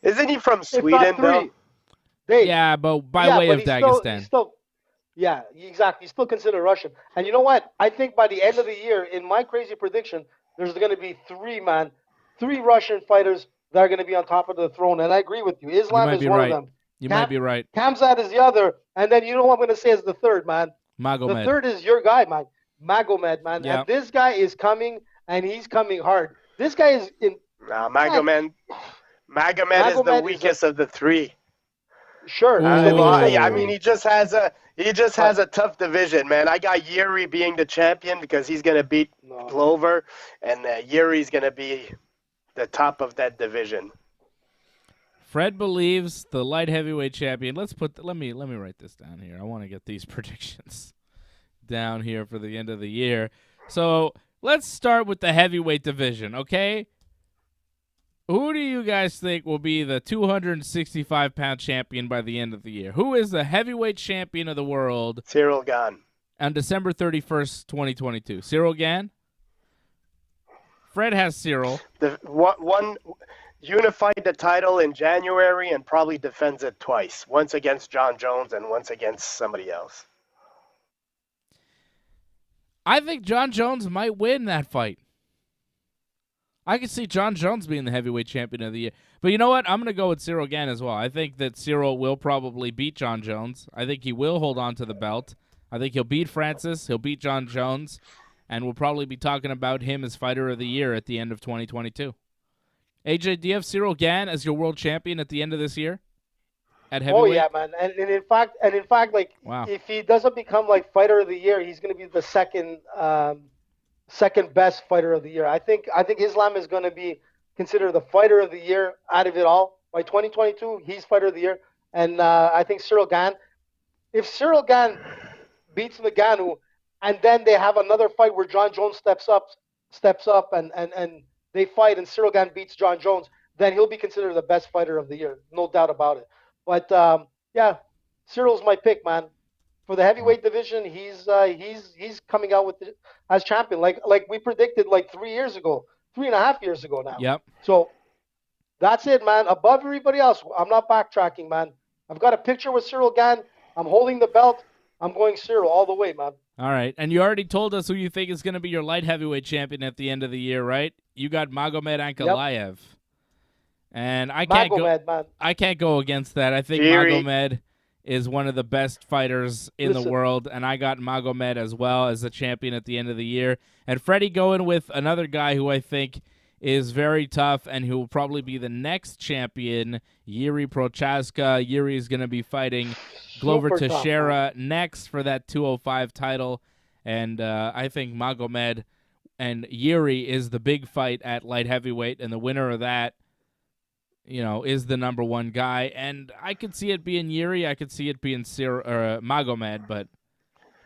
Isn't he from If not Sweden, three. though? They, Yeah, but by way but of he's Dagestan. Yeah, exactly. He's still considered Russian. And you know what? I think by the end of the year, in my crazy prediction, there's going to be three Russian fighters that are going to be on top of the throne. And I agree with you. Islam might is be one right. of them. You might be right. Khamzat is the other. And then you know what I'm going to say is the third, man. Magomed. The third is your guy, man. Magomed, man. Yeah. And this guy is coming, and he's coming hard. This guy is in... Magomed is the weakest of the three. Sure. Ooh. I mean, he just has a tough division, man. I got Yuri being the champion because he's gonna beat Glover, and Yuri's gonna be the top of that division. Fred believes the light heavyweight champion. Let me write this down here. I want to get these predictions down here for the end of the year. So let's start with the heavyweight division, okay? Who do you guys think will be the 265-pound champion by the end of the year? Who is the heavyweight champion of the world Cyril Gane. on December 31st, 2022? Cyril Gane? Fred has Cyril. One unified the title in January and probably defends it twice. Once against Jon Jones and once against somebody else. I think Jon Jones might win that fight. I could see Jon Jones being the heavyweight champion of the year. But you know what? I'm going to go with Cyril Gane as well. I think that Cyril will probably beat Jon Jones. I think he will hold on to the belt. I think he'll beat Francis. He'll beat Jon Jones. And we'll probably be talking about him as fighter of the year at the end of 2022. AJ, do you have Cyril Gane as your world champion at the end of this year? At heavyweight? Oh yeah, man. And in fact, like, Wow. if he doesn't become like fighter of the year, he's going to be the second best fighter of the year. I think Islam is going to be considered the fighter of the year out of it all. By 2022, he's fighter of the year. and I think Cyril Gane. If Cyril Gane beats Ngannou, and then they have another fight where Jon Jones steps up, and they fight, and Cyril Gane beats Jon Jones, then he'll be considered the best fighter of the year, no doubt about it. But yeah, Cyril's my pick, man. For the heavyweight division, he's coming out with as champion, like we predicted like 3 years ago, 3.5 years ago now. Yep. So that's it, man. Above everybody else, I'm not backtracking, man. I've got a picture with Cyril Gane. I'm holding the belt. I'm going Cyril all the way, man. All right. And you already told us who you think is going to be your light heavyweight champion at the end of the year, right? You got Magomed Ankalaev. Yep. And I can't go against that. I think Magomed is one of the best fighters in the world, and I got Magomed as well as the champion at the end of the year. And Freddie going with another guy who I think is very tough and who will probably be the next champion, Yuri Prochaska. Yuri is going to be fighting Glover Teixeira next for that 205 title. And I think Magomed and Yuri is the big fight at light heavyweight, and the winner of that, is the number one guy. And I could see it being Yuri. I could see it being Magomed, but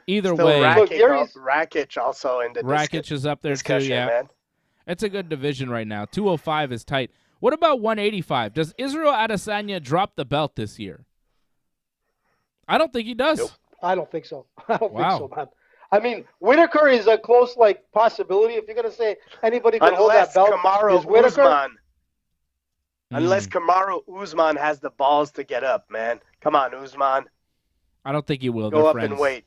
either way. Rakic also in the Rakic is up there too, yeah. Man. It's a good division right now. 205 is tight. What about 185? Does Israel Adesanya drop the belt this year? I don't think he does. Nope. I don't think so. I don't think so, man. I mean, Whitaker is a close possibility. If you're going to say anybody can hold that belt, is Whitaker. Unless Kamaru Usman has the balls to get up, man. Come on, Usman. I don't think he will. Go up and wait.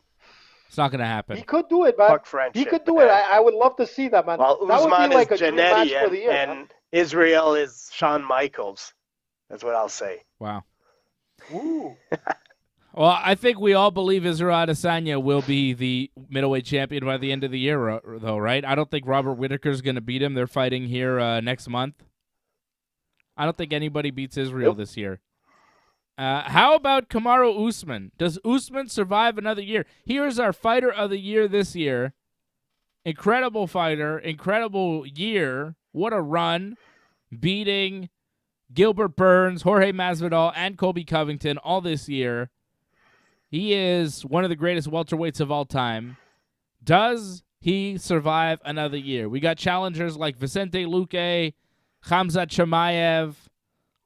It's not going to happen. He could do it, man. He could do it. I would love to see that, man. Well, that Usman would be like is Jannetty, and Israel is Shawn Michaels. That's what I'll say. Wow. Ooh. Well, I think we all believe Israel Adesanya will be the middleweight champion by the end of the year, though, right? I don't think Robert Whitaker's going to beat him. They're fighting here next month. I don't think anybody beats Israel this year. How about Kamaru Usman? Does Usman survive another year? Here's our fighter of the year this year. Incredible fighter, incredible year. What a run. Beating Gilbert Burns, Jorge Masvidal, and Colby Covington all this year. He is one of the greatest welterweights of all time. Does he survive another year? We got challengers like Vicente Luque, Khamzat Chimaev,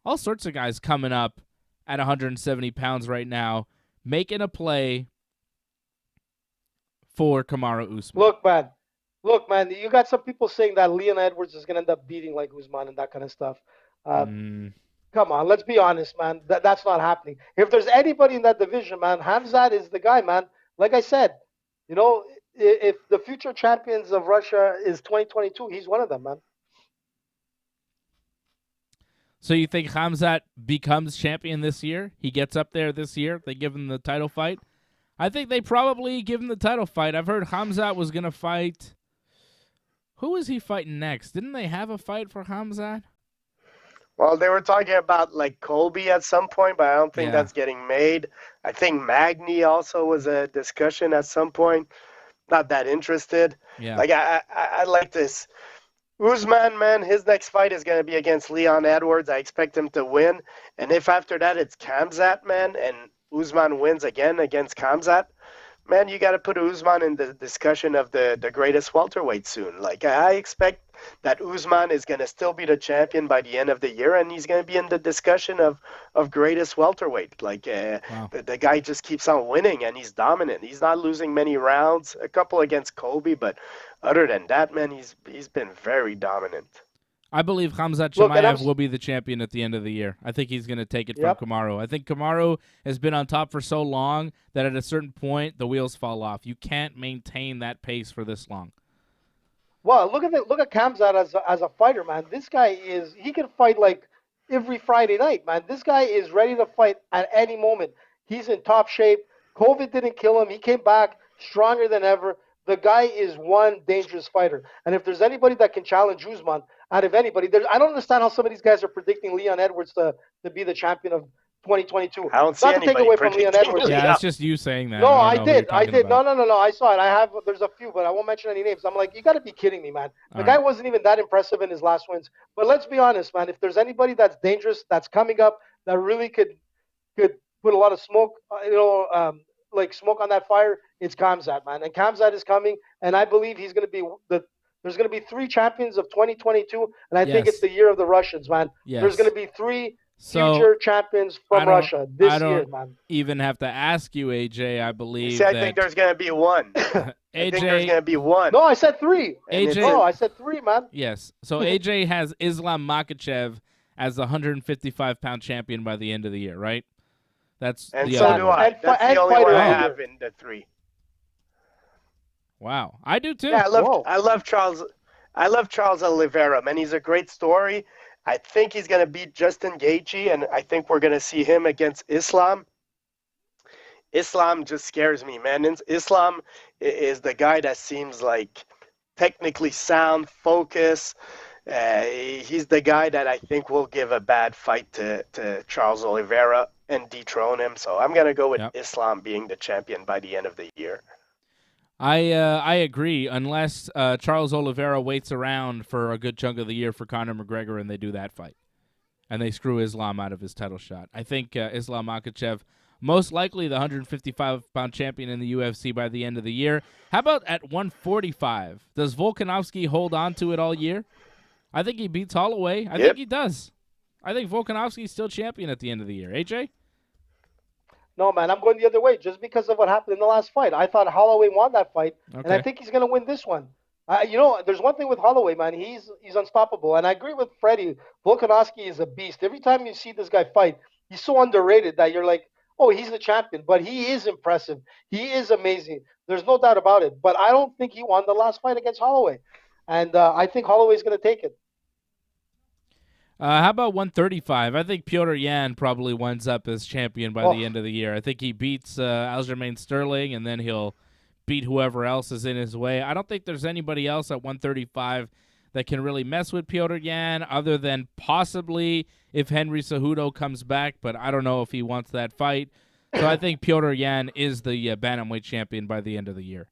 all sorts of guys coming up at 170 pounds right now, making a play for Kamaru Usman. Look, man, you got some people saying that Leon Edwards is going to end up beating like Usman and that kind of stuff. Come on, let's be honest, man. That's not happening. If there's anybody in that division, man, Khamzat is the guy, man. Like I said, if the future champions of Russia is 2022, he's one of them, man. So you think Khamzat becomes champion this year? He gets up there this year? They give him the title fight? I think they probably give him the title fight. I've heard Khamzat was going to fight. Who is he fighting next? Didn't they have a fight for Khamzat? Well, they were talking about like Colby at some point, but I don't think that's getting made. I think Magny also was a discussion at some point. Not that interested. Yeah. Like I like this. Usman, man, his next fight is going to be against Leon Edwards. I expect him to win. And if after that it's Khamzat, man, and Usman wins again against Khamzat, man, you got to put Usman in the discussion of the greatest welterweight soon. Like, I expect that Usman is going to still be the champion by the end of the year, and he's going to be in the discussion of greatest welterweight. Like, the guy just keeps on winning, and he's dominant. He's not losing many rounds, a couple against Colby, but other than that, man, he's been very dominant. I believe Khamzat Chimaev will be the champion at the end of the year. I think he's going to take it from Kamaru. I think Kamaru has been on top for so long that at a certain point the wheels fall off. You can't maintain that pace for this long. Well, look at Khamzat as a fighter, man. This guy he can fight like every Friday night, man. This guy is ready to fight at any moment. He's in top shape. COVID didn't kill him. He came back stronger than ever. The guy is one dangerous fighter. And if there's anybody that can challenge Usman out of anybody, I don't understand how some of these guys are predicting Leon Edwards to be the champion of 2022. I don't see Not to take away from Leon Edwards. Yeah, that's just you saying that. No, I did. No. I saw it. There's a few, but I won't mention any names. I'm like, you got to be kidding me, man. The guy wasn't even that impressive in his last wins. But let's be honest, man. If there's anybody that's dangerous, that's coming up, that really could put a lot of smoke, like smoke on that fire, it's Khamzat, man. And Khamzat is coming, and I believe he's going to be there's going to be 3 champions of 2022, and I think it's the year of the Russians, man. Yes. There's going to be 3 So, future champions from Russia this year, man. Even have to ask you, AJ. I believe I think there's going to be 1. AJ, I think there's going to be 1. No, I said 3. AJ, no, I said 3, man. Yes. So AJ has Islam Makhachev as the 155-pound champion by the end of the year, right? That's and the so other do one. I. That's the only one I have in the 3. Wow, I do too. Yeah, I love Charles. I love Charles Oliveira, man. He's a great story. I think he's going to beat Justin Gaethje, and I think we're going to see him against Islam. Islam just scares me, man. Islam is the guy that seems like technically sound, focus. He's the guy that I think will give a bad fight to Charles Oliveira and dethrone him. So I'm going to go with Islam being the champion by the end of the year. I agree, unless Charles Oliveira waits around for a good chunk of the year for Conor McGregor and they do that fight. And they screw Islam out of his title shot. I think Islam Makhachev, most likely the 155-pound champion in the UFC by the end of the year. How about at 145? Does Volkanovski hold on to it all year? I think he beats Holloway. I think he does. I think Volkanovski's still champion at the end of the year. AJ? No, man, I'm going the other way just because of what happened in the last fight. I thought Holloway won that fight, and I think he's going to win this one. There's one thing with Holloway, man. He's unstoppable, and I agree with Freddie. Volkanovski is a beast. Every time you see this guy fight, he's so underrated that you're like, oh, he's the champion. But he is impressive. He is amazing. There's no doubt about it. But I don't think he won the last fight against Holloway, and I think Holloway's going to take it. How about 135? I think Petr Yan probably winds up as champion by the end of the year. I think he beats Aljamain Sterling, and then he'll beat whoever else is in his way. I don't think there's anybody else at 135 that can really mess with Petr Yan other than possibly if Henry Cejudo comes back, but I don't know if he wants that fight. So I think Petr Yan is the bantamweight champion by the end of the year.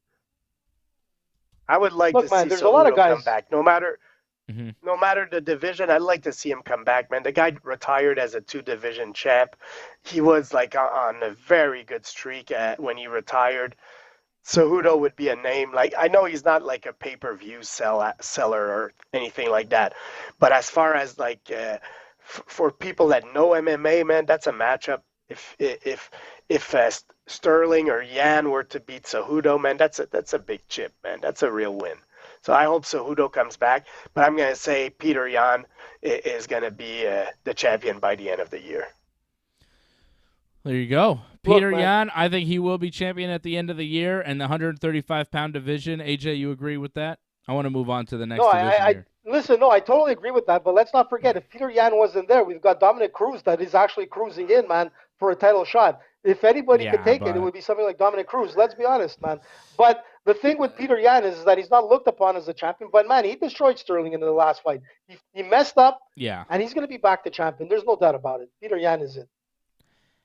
I would like to see Cejudo come back. No matter the division, I'd like to see him come back, man. The guy retired as a 2-division champ. He was like on a very good streak when he retired. Cejudo would be a name. Like, I know he's not like a pay-per-view seller or anything like that, but as far as like for people that know MMA, man, that's a matchup. If Sterling or Yan were to beat Cejudo, man, that's a big chip, man. That's a real win. So I hope Cejudo comes back, but I'm going to say Petr Yan is going to be the champion by the end of the year. There you go. Petr Yan, I think he will be champion at the end of the year in the 135-pound division. AJ, you agree with that? I want to move on to the next division here. Listen, I totally agree with that, but let's not forget, if Petr Yan wasn't there, we've got Dominic Cruz that is actually cruising in, man, for a title shot. If anybody could take it would be something like Dominic Cruz. Let's be honest, man. But the thing with Petr Yan is that he's not looked upon as a champion, but, man, he destroyed Sterling in the last fight. He messed up, and he's going to be back to champion. There's no doubt about it. Petr Yan is it.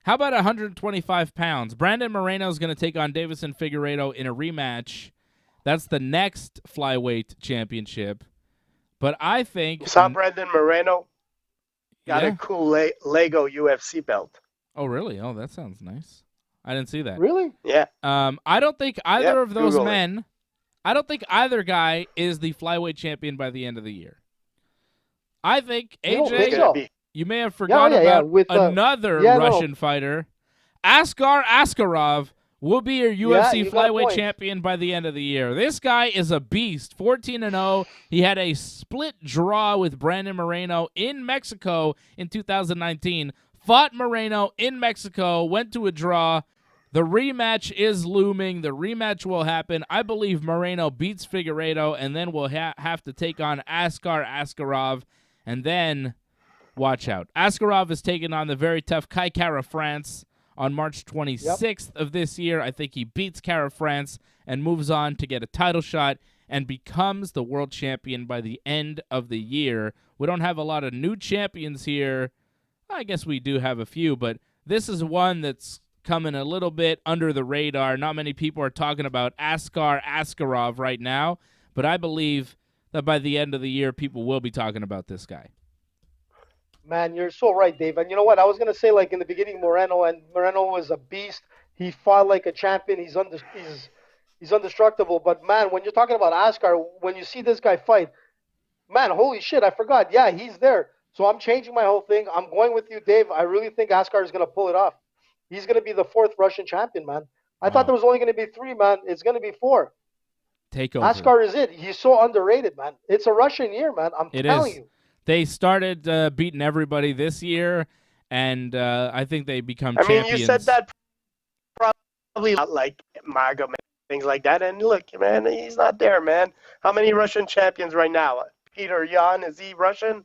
How about 125 pounds? Brandon Moreno is going to take on Davison Figueiredo in a rematch. That's the next flyweight championship. But I think... You saw Brandon Moreno? Got a cool Lego UFC belt. Oh, really? Oh, that sounds nice. I didn't see that. Really? Yeah. I don't think either of those men... I don't think either guy is the flyweight champion by the end of the year. I think, AJ... You may have forgotten about with, another Russian fighter. Ascar Askarov will be your UFC flyweight champion by the end of the year. This guy is a beast, 14-0. He had a split draw with Brandon Moreno in Mexico in 2019. Fought Moreno in Mexico, went to a draw. The rematch is looming. The rematch will happen. I believe Moreno beats Figueiredo, and then we'll have to take on Ascar Askarov, and then... Watch out. Askarov is taking on the very tough Kai Kara-France on March 26th of this year. I think he beats Kara-France and moves on to get a title shot and becomes the world champion by the end of the year. We don't have a lot of new champions here. I guess we do have a few, but this is one that's coming a little bit under the radar. Not many people are talking about Ascar Askarov right now, but I believe that by the end of the year, people will be talking about this guy. Man, you're so right, Dave. And you know what? I was gonna say, like in the beginning, Moreno was a beast. He fought like a champion. He's indestructible. But man, when you're talking about Ascar, when you see this guy fight, man, holy shit, I forgot. Yeah, he's there. So I'm changing my whole thing. I'm going with you, Dave. I really think Ascar is gonna pull it off. He's gonna be the 4th Russian champion, man. I thought there was only gonna be 3, man. It's gonna be 4. Takeover. Ascar is it. He's so underrated, man. It's a Russian year, man. I'm telling you. They started beating everybody this year, and I think they become champions. I mean, you said that probably not like Magomed, things like that. And look, man, he's not there, man. How many Russian champions right now? Peter Yan, is he Russian?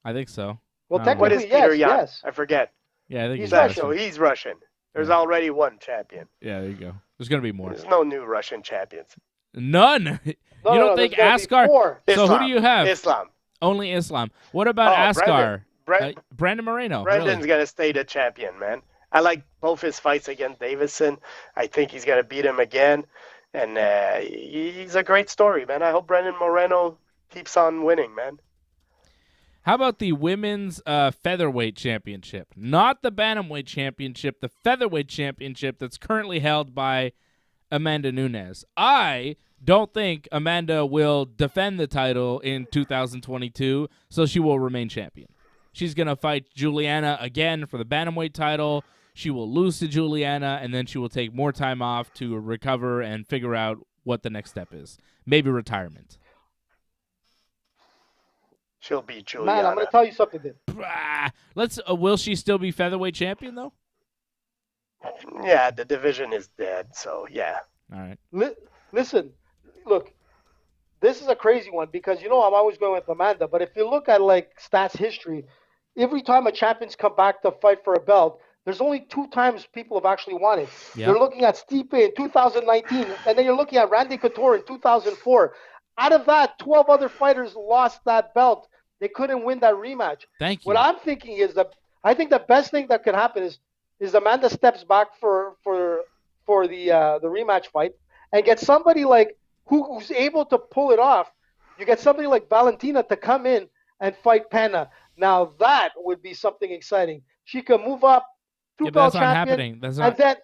I think so. Well, What What technically, is Peter Yan? yes. I forget. Yeah, I think He's he's Russian. So Russian. he's Russian. There's already one champion. Yeah, there you go. There's gonna be more. There's no new Russian champions. None. You No, don't no, think there's gotta Ascar? be 4. So who do you have? Islam. Only Islam. What about Ascar? Brandon Moreno. Brandon's Really? gonna stay the champion, man. I like both his fights against Davison. I think he's gonna beat him again, and he's a great story, man. I hope Brandon Moreno keeps on winning, man. How about the women's featherweight championship? Not the bantamweight championship, the featherweight championship that's currently held by Amanda Nunes. I don't think Amanda will defend the title in 2022, so she will remain champion. She's going to fight Juliana again for the bantamweight title. She will lose to Juliana, and then she will take more time off to recover and figure out what the next step is. Maybe retirement. She'll beat Juliana. Man, I'm going to tell you something, Dave. Let's. Will she still be featherweight champion, though? Yeah, the division is dead, so yeah. All right. Listen, look, this is a crazy one because, I'm always going with Amanda, but if you look at, like, stats history, every time a champion's come back to fight for a belt, there's only 2 times people have actually won it. Yeah. You're looking at Stipe in 2019, and then you're looking at Randy Couture in 2004. Out of that, 12 other fighters lost that belt. They couldn't win that rematch. Thank you. What I'm thinking is that I think the best thing that could happen is Amanda steps back for the rematch fight and get somebody like who's able to pull it off. You get somebody like Valentina to come in and fight Pena. Now that would be something exciting. She can move up, That's two-belt not champion, happening. That's not. and then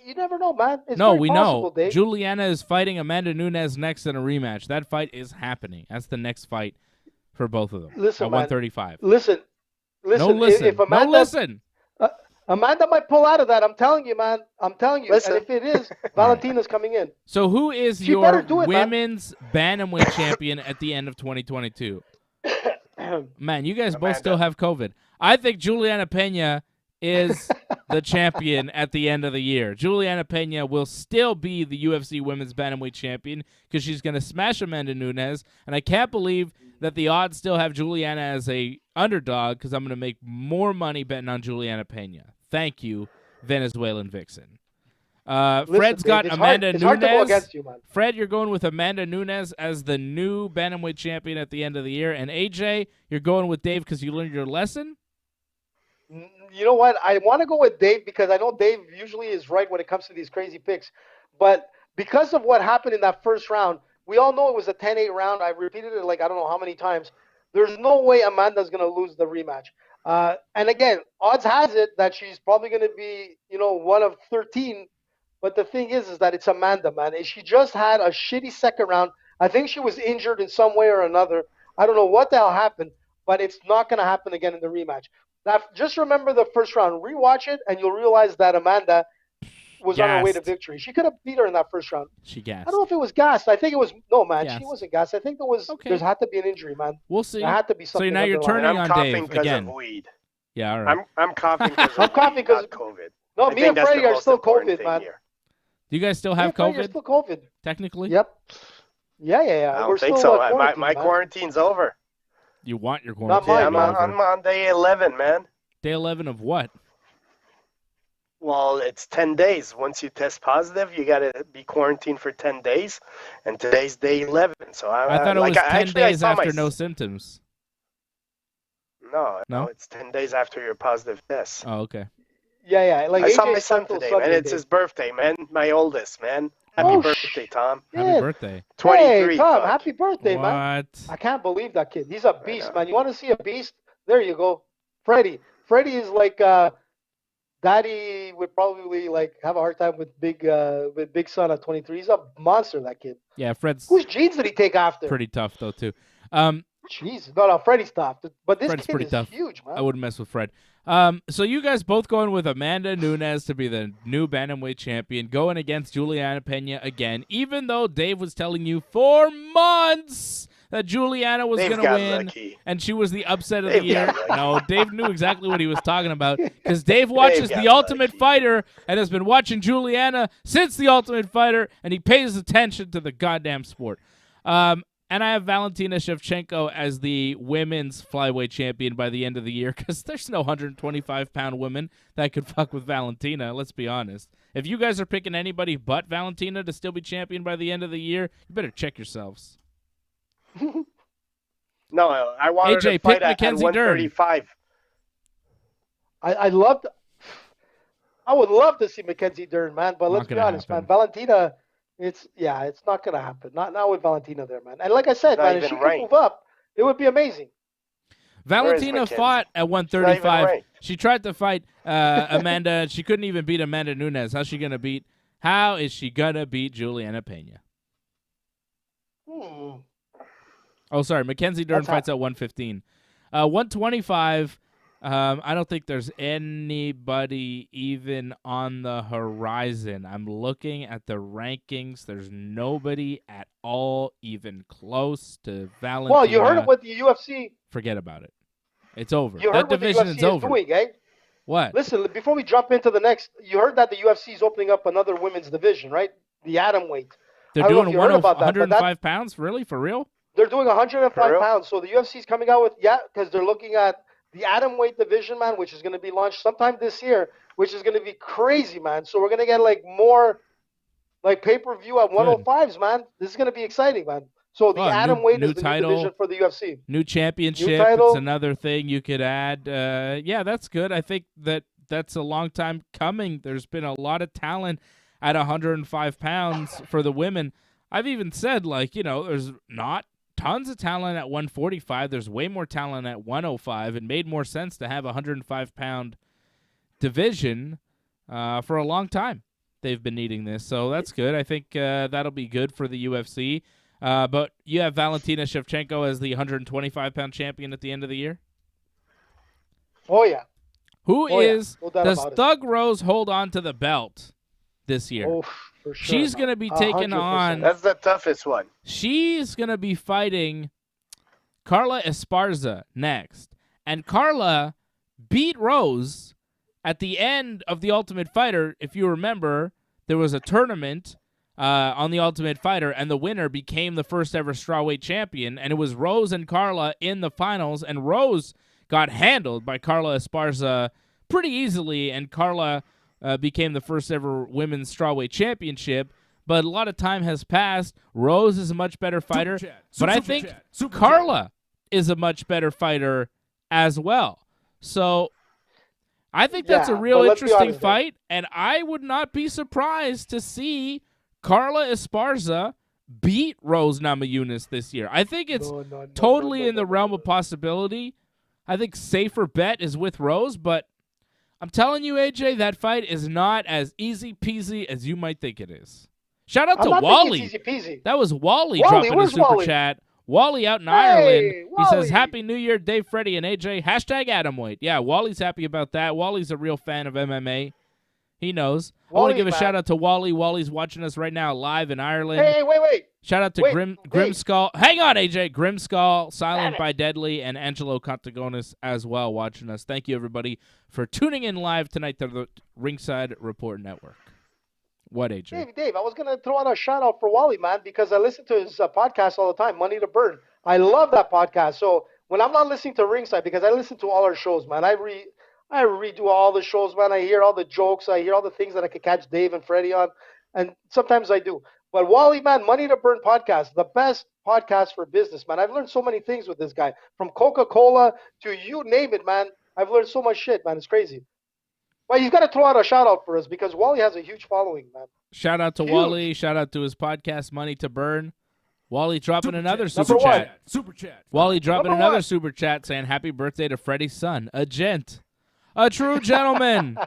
you never know, man. It's No, very we possible, know. Dave. Juliana is fighting Amanda Nunes next in a rematch. That fight is happening. That's the next fight for both of them. Listen, at man. 135. Listen. No listen. If Amanda, No listen. Amanda might pull out of that. I'm telling you, man. I'm telling you. Listen. And if it is, Valentina's coming in. So who is She your better do it, man. women's bantamweight champion at the end of 2022? Man, you guys both Amanda. still have COVID. I think Juliana Pena is the champion at the end of the year. Juliana Pena will still be the UFC Women's Bantamweight Champion because she's going to smash Amanda Nunes, and I can't believe that the odds still have Juliana as a underdog because I'm going to make more money betting on Juliana Pena. Thank you, Venezuelan Vixen. Fred's got Dave, Amanda it's hard to go Nunes. against you, man. Fred, you're going with Amanda Nunes as the new bantamweight champion at the end of the year, and AJ, you're going with Dave because you learned your lesson. You know what? I want to go with Dave because I know Dave usually is right when it comes to these crazy picks. But because of what happened in that first round, we all know it was a 10-8 round. I repeated it like I don't know how many times. There's no way Amanda's going to lose the rematch. And again, odds has it that she's probably going to be, one of 13. But the thing is that it's Amanda, man. And she just had a shitty second round. I think she was injured in some way or another. I don't know what the hell happened, but it's not going to happen again in the rematch. Now, just remember the first round. Rewatch it, and you'll realize that Amanda was on her way to Gassed. victory. She could have beat her in that first round. She gassed. I don't know if it was gassed. I think it was – no, man. Gassed. She wasn't gassed. I think there had to be an injury, man. We'll see. There had to be So something. now you're underlying. turning I'm on coughing Dave because again. of weed. Yeah, all right. I'm coughing because I'm of coughing weed, 'cause- not COVID. No, I me think and that's the Freddie are most still important COVID, thing man. here. Do you guys still Me have and Freddie are COVID, still COVID. technically? Yep. Yeah. I don't We're think still so. My quarantined, man. quarantine's over. You want your Not quarantine Yeah, mine, to be man. over. I'm on day 11, man. Day 11 of what? Well, it's 10 days. Once you test positive, you got to be quarantined for 10 days, and today's day 11. So I thought it like, was 10 actually, I days saw after my- no symptoms. No, it's 10 days after your positive test. Oh, okay. Yeah. Like I saw AJ my son slept till today, Sunday, man. It's Dave. his birthday, man. My oldest, man. Happy Oh, birthday, Tom. Happy yeah. birthday. 23. Hey, Tom, fuck. happy birthday, man. What? I can't believe that kid. He's a beast, know. man. You want to see a beast? There you go. Freddie. Freddie is like Daddy would probably like have a hard time with big son at 23. He's a monster, that kid. Yeah, Fred's Whose genes did he take after? pretty tough though too. Jeez, no, Freddie's tough. But this Fred's kid pretty is tough. huge, man. I wouldn't mess with Fred. So you guys both going with Amanda Nunes to be the new bantamweight champion, going against Juliana Pena again, even though Dave was telling you for months that Juliana was going to win, and she was the upset of the year. No, Dave knew exactly what he was talking about because Dave watches The Ultimate Fighter and has been watching Juliana since The Ultimate Fighter, and he pays attention to the goddamn sport. And I have Valentina Shevchenko as the women's flyweight champion by the end of the year because there's no 125-pound woman that could fuck with Valentina, let's be honest. If you guys are picking anybody but Valentina to still be champion by the end of the year, you better check yourselves. No, I want AJ, to fight pick at Mackenzie 135. I would love to see Mackenzie Dern, man. But Not let's be gonna honest, happen. man. Valentina, it's not gonna happen. Not with Valentina there, man. And like I said, Not man, if even she could move up, it would be amazing. Valentina Mackenzie? fought at Not even 135. ranked. She tried to fight Amanda. She couldn't even beat Amanda Nunes. How is she going to beat Juliana Pena? Oh, sorry. Mackenzie Dern fights at 115. 125, I don't think there's anybody even on the horizon. I'm looking at the rankings. There's nobody at all even close to Valentina. Well, you heard of what the UFC. Forget about it. It's over. You That heard what the division UFC is over. doing, eh? What? Listen, before we jump into the next, you heard that the UFC is opening up another women's division, right? The atom weight. They're I don't know doing if you heard about that, but 105 pounds? Really? For real? They're doing 105 For real? pounds. So the UFC is coming out with, because they're looking at the atom weight division, man, which is going to be launched sometime this year, which is going to be crazy, man. So we're going to get like more like pay-per-view at 105s, man. This is going to be exciting, man. So the atom weight is the new division for the UFC. New championship. New title. It's another thing you could add. Yeah, that's good. I think that's a long time coming. There's been a lot of talent at 105 pounds for the women. I've even said, there's not tons of talent at 145. There's way more talent at 105. It made more sense to have a 105-pound division for a long time. They've been needing this, so that's good. I think that'll be good for the UFC. But you have Valentina Shevchenko as the 125-pound champion at the end of the year? Oh, yeah. Does about Thug Rose hold on to the belt this year? Oh, for sure. She's going to be taking 100%. on... That's the toughest one. She's going to be fighting Carla Esparza next. And Carla beat Rose at the end of The Ultimate Fighter. If you remember, there was a tournament on The Ultimate Fighter, and the winner became the first ever strawweight champion, and it was Rose and Carla in the finals, and Rose got handled by Carla Esparza pretty easily, and Carla became the first ever women's strawweight championship. But a lot of time has passed. Rose is a much better fighter, but I think Carla is a much better fighter as well. So I think that's a real interesting fight, and I would not be surprised to see Carla Esparza beat Rose Namajunas this year. I think it's totally in the realm of possibility. I think safer bet is with Rose, but I'm telling you, AJ, that fight is not as easy peasy as you might think it is. Shout out to Wally. Easy peasy. That was Wally dropping a super chat. Wally out in Ireland. He says, Happy New Year, Dave, Freddie, and AJ. Hashtag Atomweight. Yeah, Wally's happy about that. Wally's a real fan of MMA. He knows. I want to give a shout out to Wally. Wally's watching us right now live in Ireland. Hey, wait. Shout out to Grimskull. Hang on, AJ. Grimskull, Silent by Deadly, and Angelo Contagonis as well watching us. Thank you, everybody, for tuning in live tonight to the Ringside Report Network. What, AJ? Dave, I was going to throw out a shout out for Wally, man, because I listen to his podcast all the time, Money to Burn. I love that podcast. So when I'm not listening to Ringside, because I listen to all our shows, man, I redo all the shows, man. I hear all the jokes. I hear all the things that I could catch Dave and Freddie on, and sometimes I do. But Wally, man, Money to Burn podcast, the best podcast for business, man. I've learned so many things with this guy, from Coca-Cola to you name it, man. I've learned so much shit, man. It's crazy. Well, he's got to throw out a shout out for us because Wally has a huge following, man. Shout out to Huge. Wally. Shout out to his podcast, Money to Burn. Wally dropping another Number super one. chat. Super chat. Wally dropping Number another one. super chat saying happy birthday to Freddie's son, a gent, a true gentleman.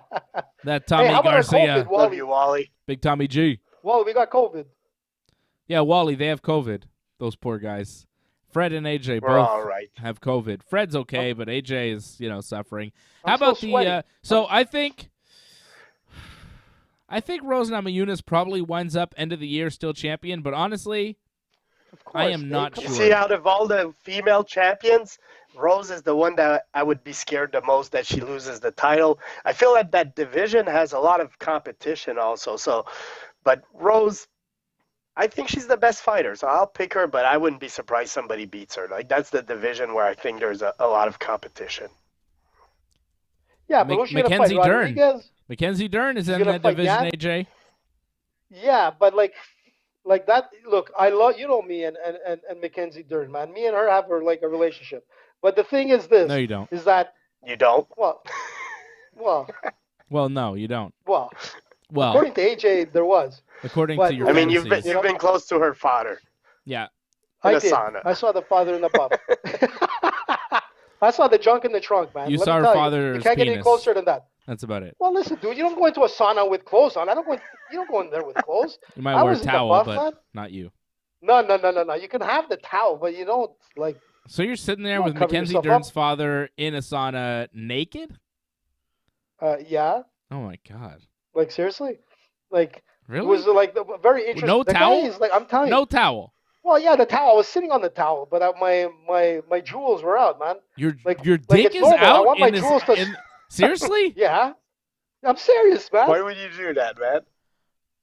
That Tommy Hey, how about our Garcia, COVID, Love Wally? you, Wally. Big Tommy G. Wally, we got COVID. Yeah, Wally, they have COVID. Those poor guys. Fred and AJ We're both all right. have COVID. Fred's okay, but AJ is, suffering. How I'm still about the? sweaty. So I think Rose Namajunas probably winds up end of the year still champion, but honestly, Of course, I am not Dave. You sure. see, out of all the female champions, Rose is the one that I would be scared the most that she loses the title. I feel like that division has a lot of competition also. So, but Rose, I think she's the best fighter, so I'll pick her. But I wouldn't be surprised somebody beats her. Like that's the division where I think there's a lot of competition. Yeah, but who's she gonna fight? Mackenzie Dern. Rodriguez? Mackenzie Dern is She's in gonna that fight division, Yan? AJ. Yeah, but like that. Look, I love me and Mackenzie Dern, man. Me and her have like a relationship. But the thing is this: No, you don't. is that You don't? well, Well, no, you don't. well. Well, According to AJ, there was. according but- to your I mean, you've fantasies. been close to her father. Yeah. In I a did. sauna. I saw the father in the pub. I saw the junk in the trunk, man. You Let saw me her tell father's You can't get any penis. closer than that. That's about it. Well, listen, dude. You don't go into a sauna with clothes on. You don't go in there with clothes. You might I wear a was in the towel, buff, but man. not you. No. You can have the towel, but you don't like. So you're sitting there Don't with cover Mackenzie yourself Dern's up. father in a sauna naked? Yeah. Oh my god. Like seriously, like Really? it was like very interesting. No the towel? Guy is, like I'm telling you. No towel. Well, yeah, the towel. I was sitting on the towel, but my jewels were out, man. Your Like- your like dick it's is normal. I out want my in this. jewels to- in- seriously? Yeah. I'm serious, man. Why would you do that, man?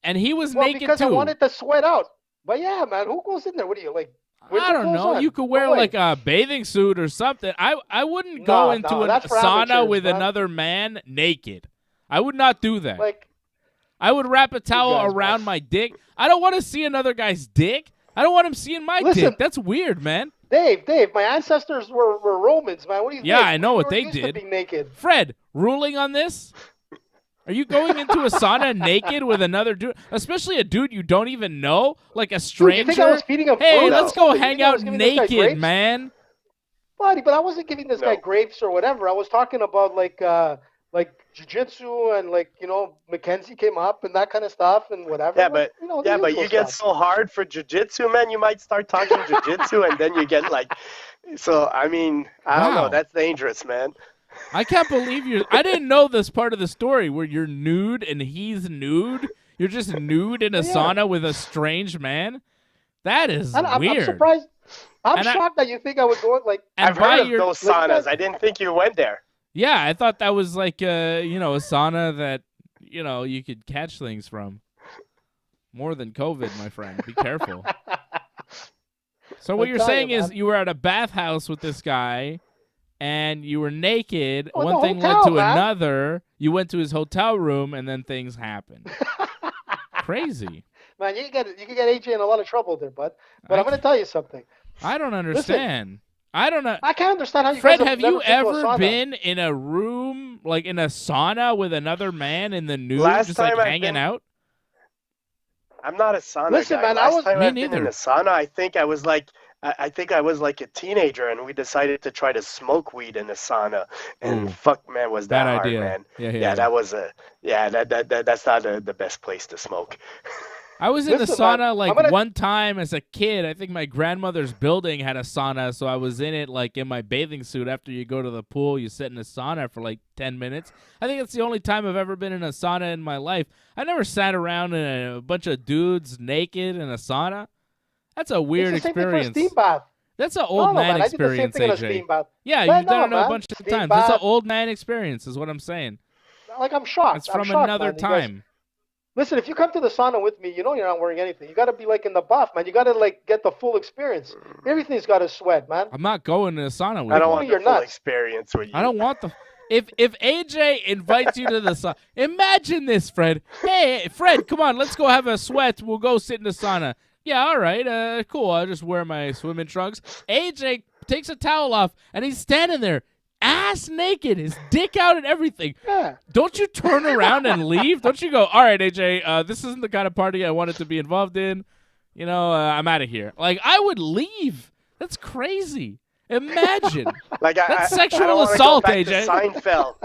And he was Well, naked because too. I wanted to sweat out. But yeah, man, who goes in there? What do you like? winter I don't clothes know. on? You could wear No way. like a bathing suit or something. I wouldn't go No, into no, a that's for sauna amateurs, with man. another man naked. I would not do that. Like, I would wrap a towel guys, around man. my dick. I don't want to see another guy's dick. I don't want him seeing my Listen. dick. That's weird, man. Dave, my ancestors were Romans, man. What do you Yeah, think? I know what We they were used to did. being naked. Fred, ruling on this? Are you going into a sauna naked with another dude, especially a dude you don't even know, like a Dude, stranger? you think I was feeding him Hey, fruit? let's go You hang think I out was giving this guy naked, grapes? man. Buddy, but I wasn't giving this guy No. grapes or whatever. I was talking about like jiu-jitsu and Mackenzie came up and that kind of stuff and whatever. Yeah, Like, but the yeah, but usual you get stuff. so hard for jiu-jitsu, man. You might start talking jiu-jitsu, and then you get like. So I mean, I don't Wow. know. That's dangerous, man. I can't believe you're. I didn't know this part of the story where you're nude and he's nude. You're just nude in a Yeah. sauna with a strange man. That is I'm weird. surprised. I'm And I- shocked that you think I would go like. And I've by heard of your, those like saunas. that- I didn't think you went there. yeah, I thought that was like a sauna that you could catch things from. More than COVID, my friend. Be careful. So what I'm you're telling saying you, is man. you were at a bathhouse with this guy, and you were naked. Oh, One the thing led hotel, to man. another. You went to his hotel room, and then things happened. Crazy. Man, you could get AJ in a lot of trouble there, bud. But I I'm going to tell you something. I don't understand. I don't know. I can't understand how you Fred, guys have never you been to a ever sauna. been in a room, like in a sauna with another man in the nude, Last just like time I've hanging been- out? I'm not a sauna Listen, guy. man, I Last was- time Me I've been in neither. a sauna, I think I was like a teenager, and we decided to try to smoke weed in a sauna. And Ooh. fuck, man, was that Bad hard, idea. man. Yeah. That was that's not the best place to smoke. I was in Listen, a sauna man, like I'm gonna- one time as a kid. I think my grandmother's building had a sauna, so I was in it like in my bathing suit. After you go to the pool, you sit in a sauna for like 10 minutes. I think that's the only time I've ever been in a sauna in my life. I never sat around in a bunch of dudes naked in a sauna. That's a weird It's the same thing experience. for a steam bath. That's an old no, man man, I did the same experience, thing in a AJ. steam bath. Yeah, Man, you've done no, it a man. bunch of Steam times. That's an bath. old man experience, is what I'm saying. Like, I'm shocked. It's I'm from shocked, another man. You guys- time. Listen, if you come to the sauna with me, you know you're not wearing anything. You got to be like in the buff, man. You got to like get the full experience. Everything's got to sweat, man. I'm not going to a sauna with I don't you. want You're the full nuts. experience with you. I don't want the. If AJ invites you to the sauna, imagine this, Fred. Hey, Fred, come on, let's go have a sweat. We'll go sit in the sauna. Yeah, all right, cool. I'll just wear my swimming trunks. AJ takes a towel off and he's standing there ass naked, his dick out and everything. Yeah. Don't you turn around and leave? Don't you go, all right, AJ, this isn't the kind of party I wanted to be involved in. You know, I'm out of here. Like, I would leave. That's crazy. Imagine. Like That's I sexual don't wanna assault, go back AJ. To Seinfeld.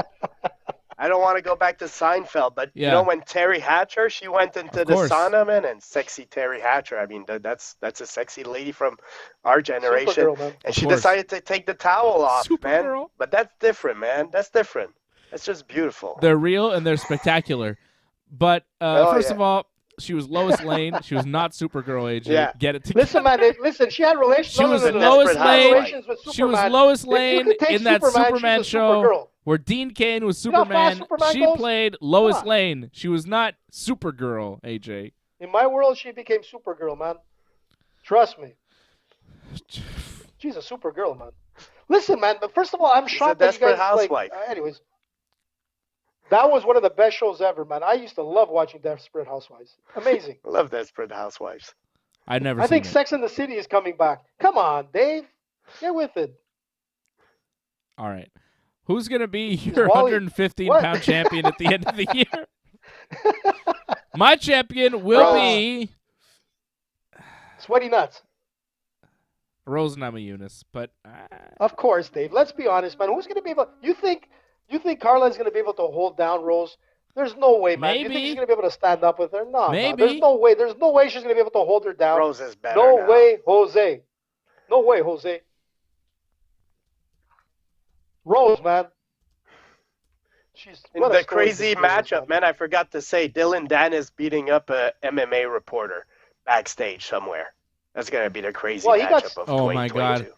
I don't want to go back to Seinfeld, but Yeah. you know when Terry Hatcher, she went into Of the course. sauna, man, and sexy Terry Hatcher. I mean, that's a sexy lady from our generation, Supergirl, man. and Of she course. decided to take the towel off, man. Supergirl? But that's different, man. That's different. That's just beautiful. They're real and they're spectacular. But first of all, she was Lois Lane. She was not Supergirl, AJ. Yeah. Get it together. Listen, man. Listen, she had relations. She was no, Lois Desperate Lane. relations with She was Superman. Lois If you Lane could take in that Superman she's a show Supergirl. where Dean Cain was You know how fast Superman. Superman She goes? played Lois Come on. Lane. She was not Supergirl, AJ. In my world, she became Supergirl, man. Trust me. She's a Supergirl, man. Listen, man. But first of all, I'm She's shocked a that you guys desperate housewife. anyways, that was one of the best shows ever, man. I used to love watching Desperate Housewives. Amazing. I love Desperate Housewives. I'd never I seen think it. Sex and the City is coming back. Come on, Dave. Get with it. All right. Who's going to be your Wally- 115-pound champion at the end of the year? My champion will Rose. be Sweaty nuts. Rose Namajunas, but Of course, Dave. Let's be honest, man. Who's going to be able? You think Carla's going to be able to hold down Rose? There's no way, man. You Maybe. think she's going to be able to stand up with her? No, Maybe. No. There's no way. There's no way she's going to be able to hold her down. Rose is better No now. way, Jose. No way, Jose. Rose, man. She's In what a the story crazy this year is, matchup, man, I forgot to say, Dylan Dennis beating up a MMA reporter backstage somewhere. That's going to be the crazy Well, he got- matchup of Oh, my 2022. God.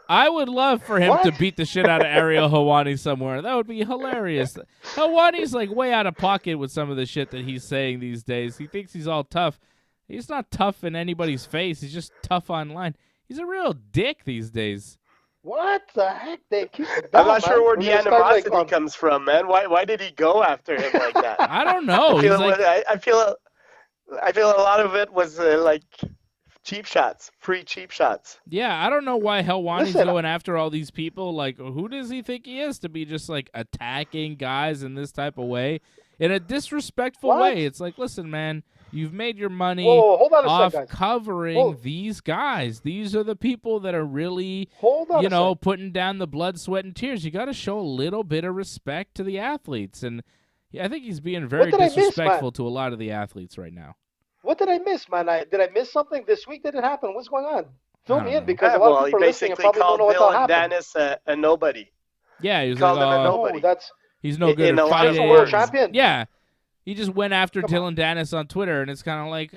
I would love for him What? to beat the shit out of Ariel Helwani somewhere. That would be hilarious. Helwani's like way out of pocket with some of the shit that he's saying these days. He thinks he's all tough. He's not tough in anybody's face. He's just tough online. He's a real dick these days. What the heck, Dave? Keep it down, I'm not sure man. where When the you start, like, animosity comes from, man. Why did he go after him like that? I don't know. I He's feel, like, I feel a lot of it was like cheap shots, free cheap shots. yeah, I don't know why Helwani's Listen, going after all these people. Like, who does he think he is to be just like attacking guys in this type of way? In a disrespectful What? way. It's like, listen, man, you've made your money Whoa, hold on a off sec, guys. covering Whoa. these guys. These are the people that are really, Hold on you a know, sec. putting down the blood, sweat, and tears. You got to show a little bit of respect to the athletes. And yeah, I think he's being very did I miss, disrespectful man? to a lot of the athletes right now. What did I miss, man? Did I miss something this week? Did it happen? What's going on? Fill I me don't in know. because Yeah, a lot well, of he people listening basically probably don't called know what the hell Dylan happened. Dennis a nobody. Yeah, he was Called like, him a oh, nobody. Oh, that's he's no In good a at lot of fighting. world words. champion. Yeah. He just went after Come Dylan Dennis on Twitter, and it's kind of like,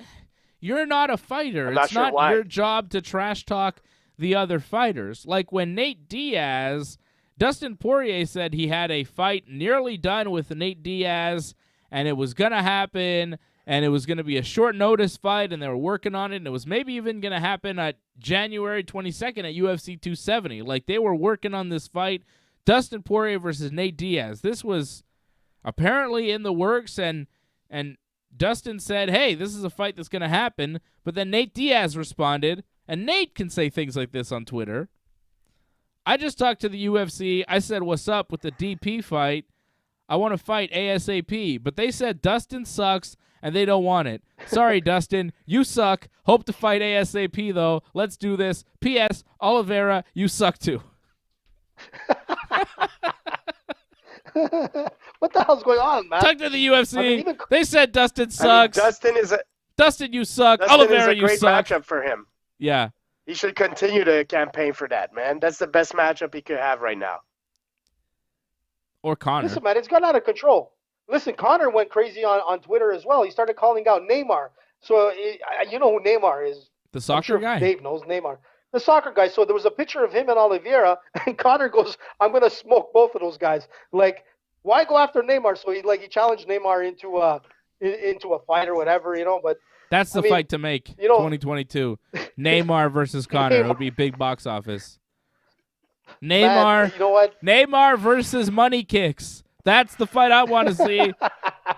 you're not a fighter. I'm not It's sure not why. your job to trash talk the other fighters. Like when Nate Diaz, Dustin Poirier said he had a fight nearly done with Nate Diaz, and it was going to happen, and it was going to be a short notice fight, and they were working on it, and it was maybe even going to happen at January 22nd at UFC 270. Like they were working on this fight, Dustin Poirier versus Nate Diaz. This was apparently in the works, and Dustin said, hey, this is a fight that's going to happen, but then Nate Diaz responded, and Nate can say things like this on Twitter. I just talked to the UFC. I said, what's up with the DP fight? I want to fight ASAP, but they said Dustin sucks, and they don't want it. Sorry, Dustin, you suck. Hope to fight ASAP, though. Let's do this. P.S. Oliveira, you suck too. what the hell's going on, man? Talk to the UFC. I mean, even- They said Dustin I mean, sucks. Dustin is You suck. a Oliveira, you great suck. matchup for him. Yeah. He should continue to campaign for that, man. That's the best matchup he could have right now. Or Connor. Listen, man, it's gone out of control. Listen, Connor went crazy on Twitter as well. He started calling out Neymar. So you know who Neymar is. The I'm soccer sure guy. Dave knows Neymar. The soccer guy. So there was a picture of him and Oliveira, and Connor goes, I'm going to smoke both of those guys. Like, why go after Neymar? So he challenged Neymar into a fight or whatever, you know, but That's the I mean, fight to make. you know- 2022. Neymar versus Connor. It would be big box office. Neymar. man, you know what? Neymar versus Money Kicks. That's the fight I want to see.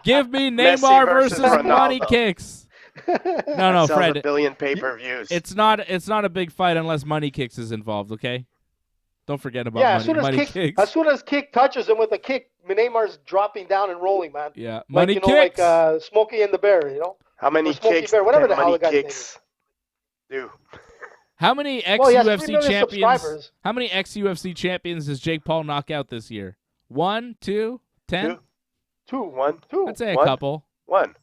Give me Messi Neymar versus versus Money Ronaldo. Kicks. No, Sells Fred. a billion pay-per-views. It's not a big fight unless Money Kicks is involved, okay? Don't forget about Yeah, money kicks. as soon as kick touches him with a kick, Neymar's dropping down and rolling, man. Yeah, Like, money you know, kicks. like Smokey and the Bear, you know? How many Or Smokey kicks Bear, whatever the hell money the guy's name kicks do? How many Well, he has 3 ex-UFC million champions? subscribers. How many ex-UFC champions does Jake Paul knock out this year? 1, 2, 10? 2. 1. 2. I'd say a One. couple. 1.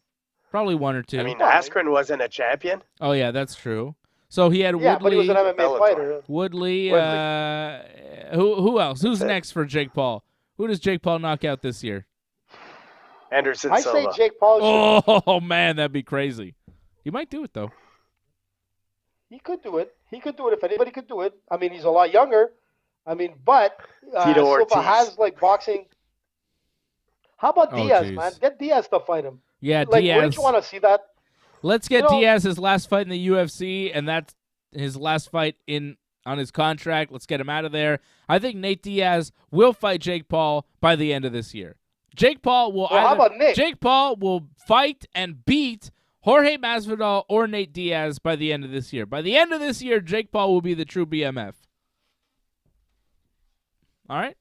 Probably 1 or 2. I mean, Well, Askren wasn't a champion. Oh yeah, that's true. So he had Yeah, but he was an Woodley. MMA Bellator. fighter. Woodley. Woodley. Who else? Who's That's it. next for Jake Paul? Who does Jake Paul knock out this year? Anderson I say Silva. Jake Paul should, Oh man, that'd be crazy. He might do it though. he could do it. He could do it if anybody could do it. I mean, he's a lot younger. I mean, but Tito Silva Ortiz. has, like, boxing. How about Oh, Diaz, geez. man? Get Diaz to fight him. Yeah, Like, Diaz. wouldn't you want to see that? Let's get You know- Diaz his last fight in the UFC, and that's his last fight on his contract. Let's get him out of there. I think Nate Diaz will fight Jake Paul by the end of this year. Jake Paul will Well, how about Nick? Jake Paul will fight and beat Jorge Masvidal or Nate Diaz by the end of this year. By the end of this year, Jake Paul will be the true BMF. All right?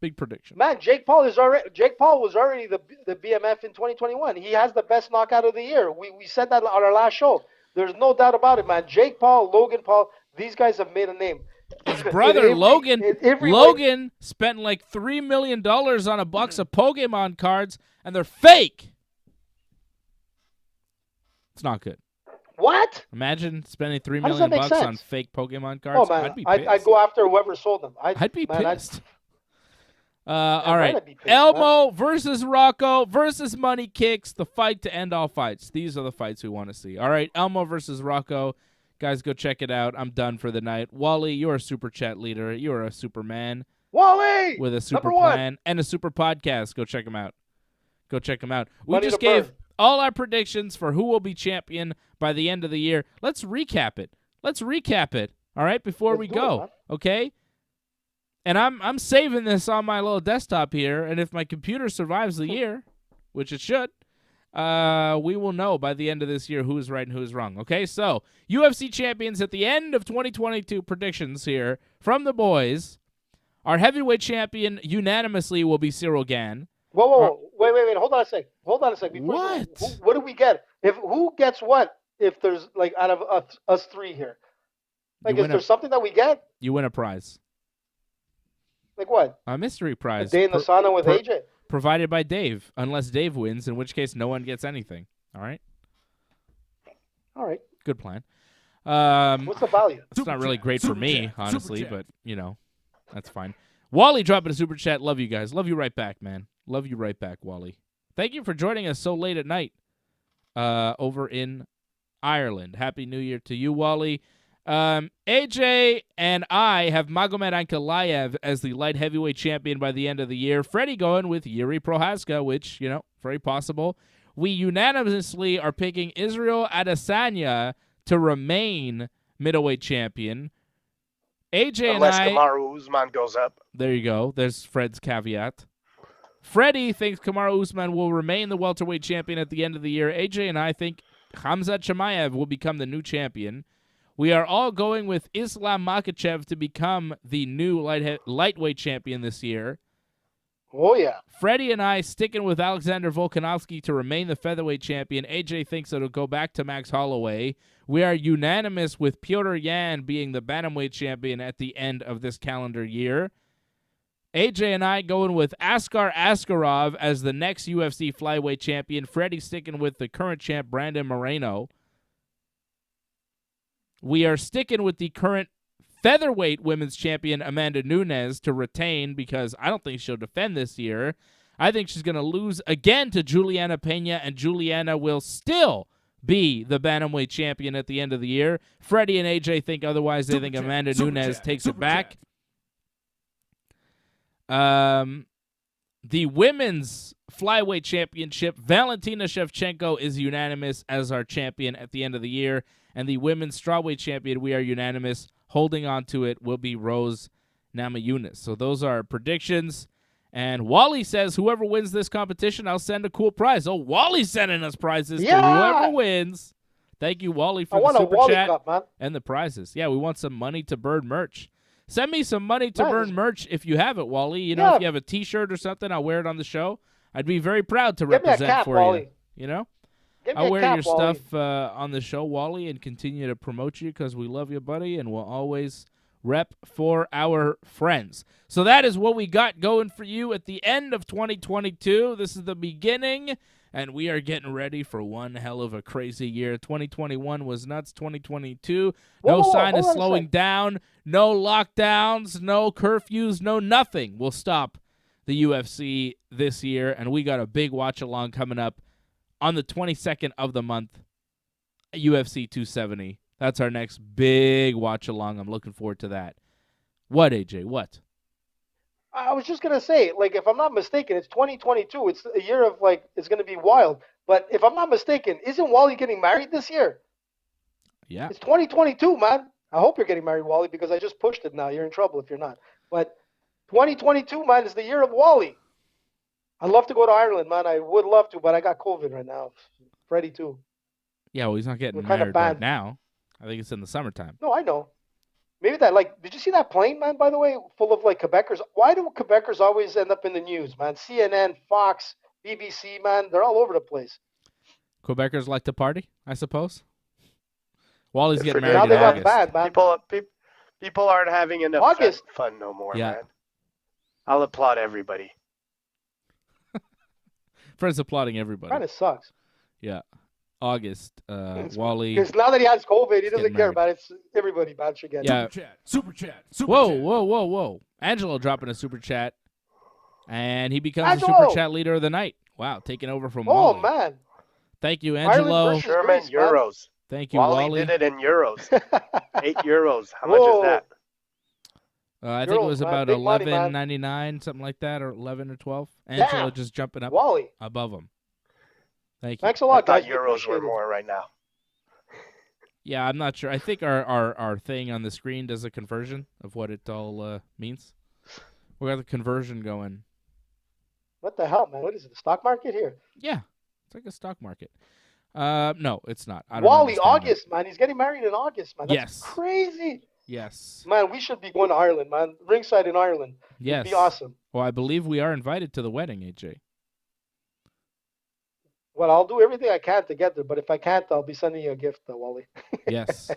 Big prediction. Man, Jake Paul was already the BMF in 2021. He has the best knockout of the year. We said that on our last show. There's no doubt about it, man. Jake Paul, Logan Paul, these guys have made a name. His brother In every way- Logan spent like $3 million on a box of Pokemon cards, and they're fake. It's not good. What? Imagine spending $3 How does million that make bucks on sense? fake Pokemon cards. Oh, man, I'd be pissed. I'd go after whoever sold them. I'd be man, pissed. All right. I'd be pissed, Elmo versus Rocco versus Money Kicks, the fight to end all fights. These are the fights we want to see. All right, Elmo versus Rocco. Guys, go check it out. I'm done for the night. Wally, you're a super chat leader. You're a Superman Wally! with a super Number 1. plan and a super podcast. Go check them out. Go check them out. We Money just to burn. gave all our predictions for who will be champion by the end of the year. Let's recap it. All right, before Let's we do go. it, man. Okay? And I'm saving this on my little desktop here, and if my computer survives the year, which it should, we will know by the end of this year who's right and who's wrong. Okay, so UFC champions at the end of 2022 predictions here from the boys. Our heavyweight champion unanimously will be Cyril Gane. Whoa. Wait. Hold on a sec. Before What? What do we get? Who gets what if there's, like, out of us 3 here? Like, You is win there a- something that we get? You win a prize. Like what? A mystery A prize. day in the sauna with AJ? Provided by Dave, unless Dave wins, in which case no one gets anything. All right? All right. Good plan. What's the value? It's not really great for me, honestly, but, you know, that's fine. Wally dropping a super chat. Love you guys. Love you right back, man. Love you right back, Wally. Thank you for joining us so late at night over in Ireland. Happy New Year to you, Wally. AJ and I have Magomed Ankalaev as the light heavyweight champion by the end of the year. Freddie going with Yuri Prohaska, which, you know, very possible. We unanimously are picking Israel Adesanya to remain middleweight champion. AJ Unless and I... Kamaru Usman goes up. There you go. There's Fred's caveat. Freddie thinks Kamaru Usman will remain the welterweight champion at the end of the year. AJ and I think Khamzat Chimaev will become the new champion. We are all going with Islam Makhachev to become the new lightweight champion this year. Oh, yeah. Freddie and I sticking with Alexander Volkanovski to remain the featherweight champion. AJ thinks it'll go back to Max Holloway. We are unanimous with Petr Yan being the bantamweight champion at the end of this calendar year. AJ and I going with Ascar Askarov as the next UFC flyweight champion. Freddie sticking with the current champ, Brandon Moreno. We are sticking with the current featherweight women's champion, Amanda Nunes, to retain because I don't think she'll defend this year. I think she's going to lose again to Juliana Pena, and Juliana will still be the bantamweight champion at the end of the year. Freddie and AJ think otherwise. They think Amanda Nunes takes it back. The women's flyweight championship, Valentina Shevchenko is unanimous as our champion at the end of the year. And the women's strawweight champion, we are unanimous. Holding on to it will be Rose Namajunas. So those are our predictions. And Wally says, whoever wins this competition, I'll send a cool prize. Oh, Wally's sending us prizes to whoever wins. Thank you, Wally, for I the want a super Wally chat Cup, man. and the prizes. Yeah, we want some money to burn merch. Send me some money to burn merch if you have it, Wally. You know, if you have a T-shirt or something, I'll wear it on the show. I'd be very proud to represent cap, for Wally. you. You know? Give me I'll a wear cap, your Wally. stuff on the show, Wally, and continue to promote you because we love you, buddy, and we'll always rep for our friends. So that is what we got going for you at the end of 2022. This is the beginning, and we are getting ready for one hell of a crazy year. 2021 was nuts. 2022, no sign of slowing down, no lockdowns, no curfews, no nothing will stop the UFC this year, and we got a big watch-along coming up on the 22nd of the month, UFC 270. That's our next big watch-along. I'm looking forward to that. What, AJ? What? I was just going to say, like, if I'm not mistaken, it's 2022. It's a year of, like, it's going to be wild. But if I'm not mistaken, isn't Wally getting married this year? Yeah. It's 2022, man. I hope you're getting married, Wally, because I just pushed it now. You're in trouble if you're not. But 2022, man, is the year of Wally. I'd love to go to Ireland, man. I would love to, but I got COVID right now. Freddie, too. Yeah, well, he's not getting married right now. I think it's in the summertime. No, I know. Maybe that, like, did you see that plane, man, by the way, full of, like, Quebecers? Why do Quebecers always end up in the news, man? CNN, Fox, BBC, man, they're all over the place. Quebecers like to party, I suppose. Wally's getting Now married they in got August. banned, man. People aren't having enough August. fun no more, Yeah. man. I'll applaud everybody. Fred's applauding everybody. Kind of sucks. Yeah. August, Wally. Because now that he has COVID, he doesn't getting care married. about it. It's everybody, man, should get Yeah. it. Super chat. Whoa. Angelo dropping a super chat. And he becomes the Angelo! super chat leader of the night. Wow, taking over from Oh, Wally. man. Thank you, Ireland Angelo. versus German Greece, man. euros. Thank you, Wally Wally. did it in euros. 8 euros. How much Whoa. is that? I think it was Euros, man. about Big money, man. $11.99, something like that, or 11 or 12. Angelo Damn. just jumping up Wally, above him. Thank you. thanks a I lot, thought guys. euros Appreciate were it. more right now. Yeah, I'm not sure. I think our thing on the screen does a conversion of what it all means. We got the conversion going. What the hell, man? What is it, the stock market here? Yeah, it's like a stock market. No, it's not. I don't Wally, understand August, man. He's getting married in August, man. That's Yes. crazy. that. Yes. Man, we should be going to Ireland, man. Ringside in Ireland. Yes. It'd be awesome. Well, I believe we are invited to the wedding, AJ. Well, I'll do everything I can to get there, but if I can't, I'll be sending you a gift, Wally. Yes.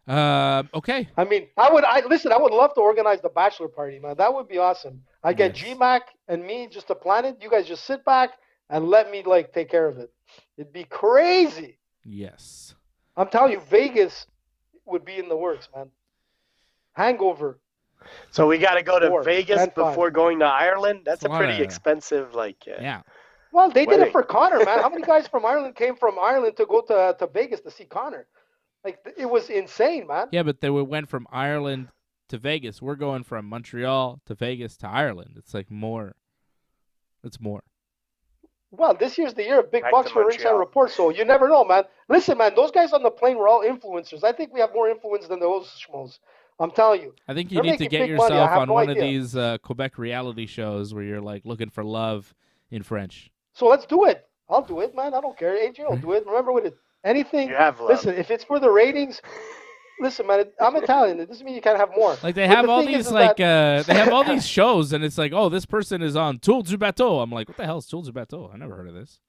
Okay. I mean, I would love to organize the bachelor party, man. That would be awesome. I get Yes. GMAC and me just to plan it. You guys just sit back and let me, like, take care of it. It'd be crazy. Yes. I'm telling you, Vegas would be in the works, man. Hangover. So we got to go to 4, Vegas 10, 5. before going to Ireland? That's It's a a lot pretty of- expensive, like... Yeah. Well, they did it Wedding. for Connor, man. How many guys from Ireland came from Ireland to go to Vegas to see Connor? Like, it was insane, man. Yeah, but they went from Ireland to Vegas. We're going from Montreal to Vegas to Ireland. It's like more. It's more. Well, this year's the year of big Back bucks to for Ringside Montreal. Report, so you never know, man. Listen, man, those guys on the plane were all influencers. I think we have more influence than those schmoes. I'm telling you. I think you They're need to making get big money. I yourself have on no one of idea. these Quebec reality shows where you're like looking for love in French. So let's do it. I'll do it, man. I don't care. AJ will do it. Remember, with it, anything. You have love. Listen, if it's for the ratings, listen, man. I'm Italian. It doesn't mean you can't have more. Like they But have the all thing these is like that- they have all these shows and it's like, oh, this person is on Tour du Bateau. I'm like, what the hell is Tour du Bateau? I never heard of this.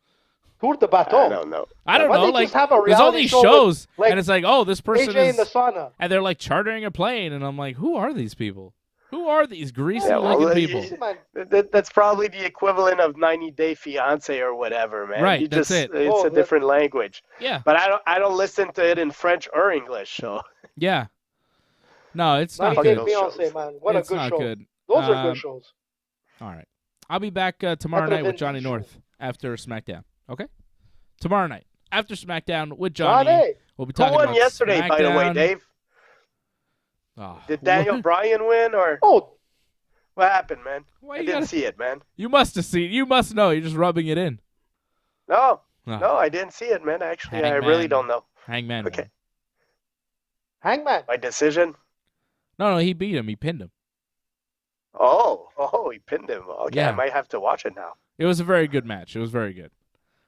Tour de Bateau. I don't know. I don't Why know. they Like just have a there's all reality these show with, shows like, and it's like, oh, this person AJ in is the sauna. and they're like chartering a plane and I'm like, who are these people? Who are these greasy Yeah, well, looking you- people? Listen, man. That's probably the equivalent of 90 Day Fiance or whatever, man. Right, You that's just, it. It's Oh, a different language. Yeah. But I don't listen to it in French or English, so Yeah. No, it's not 90 Day good. those Fiance, shows. man. What It's a good not show. good. Those are Um, good shows. All right. I'll be back tomorrow Better night with than Johnny usual. North after SmackDown. Okay? Tomorrow night after SmackDown with Johnny. Johnny. We'll be who talking won about yesterday, by the way, SmackDown. Dave? Oh, Did Daniel what? Bryan win, or Oh, what happened, man? Why I you didn't gotta- see it, man. You must have seen. You must know. You're just rubbing it in. No, Oh, no, I didn't see it, man. Actually, I Hangman. really don't know. Hangman. Okay. won. Hangman. My decision? No, he beat him. He pinned him. Oh, he pinned him. Okay, Yeah. I might have to watch it now. It was a very good match. It was very good.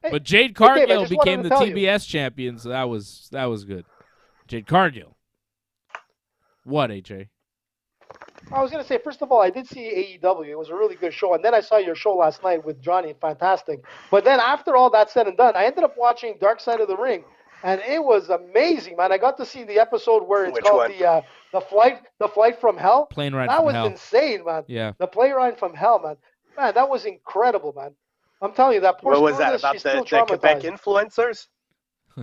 Hey, But Jade Dave, I Cargill just became wanted to the tell you. TBS champion, so that was good. Jade Cargill. What, AJ? I was gonna say, first of all, I did see AEW. It was a really good show, and then I saw your show last night with Johnny. Fantastic. But then after all that said and done, I ended up watching Dark Side of the Ring, and it was amazing, man. I got to see the episode where it's Which called one? the flight from hell. Plane ride That from was hell. insane, man. Yeah. The plane ride from hell, man. Man, that was incredible, man. I'm telling you, that poor What was that stewardess, about she's still the Quebec traumatized. influencers?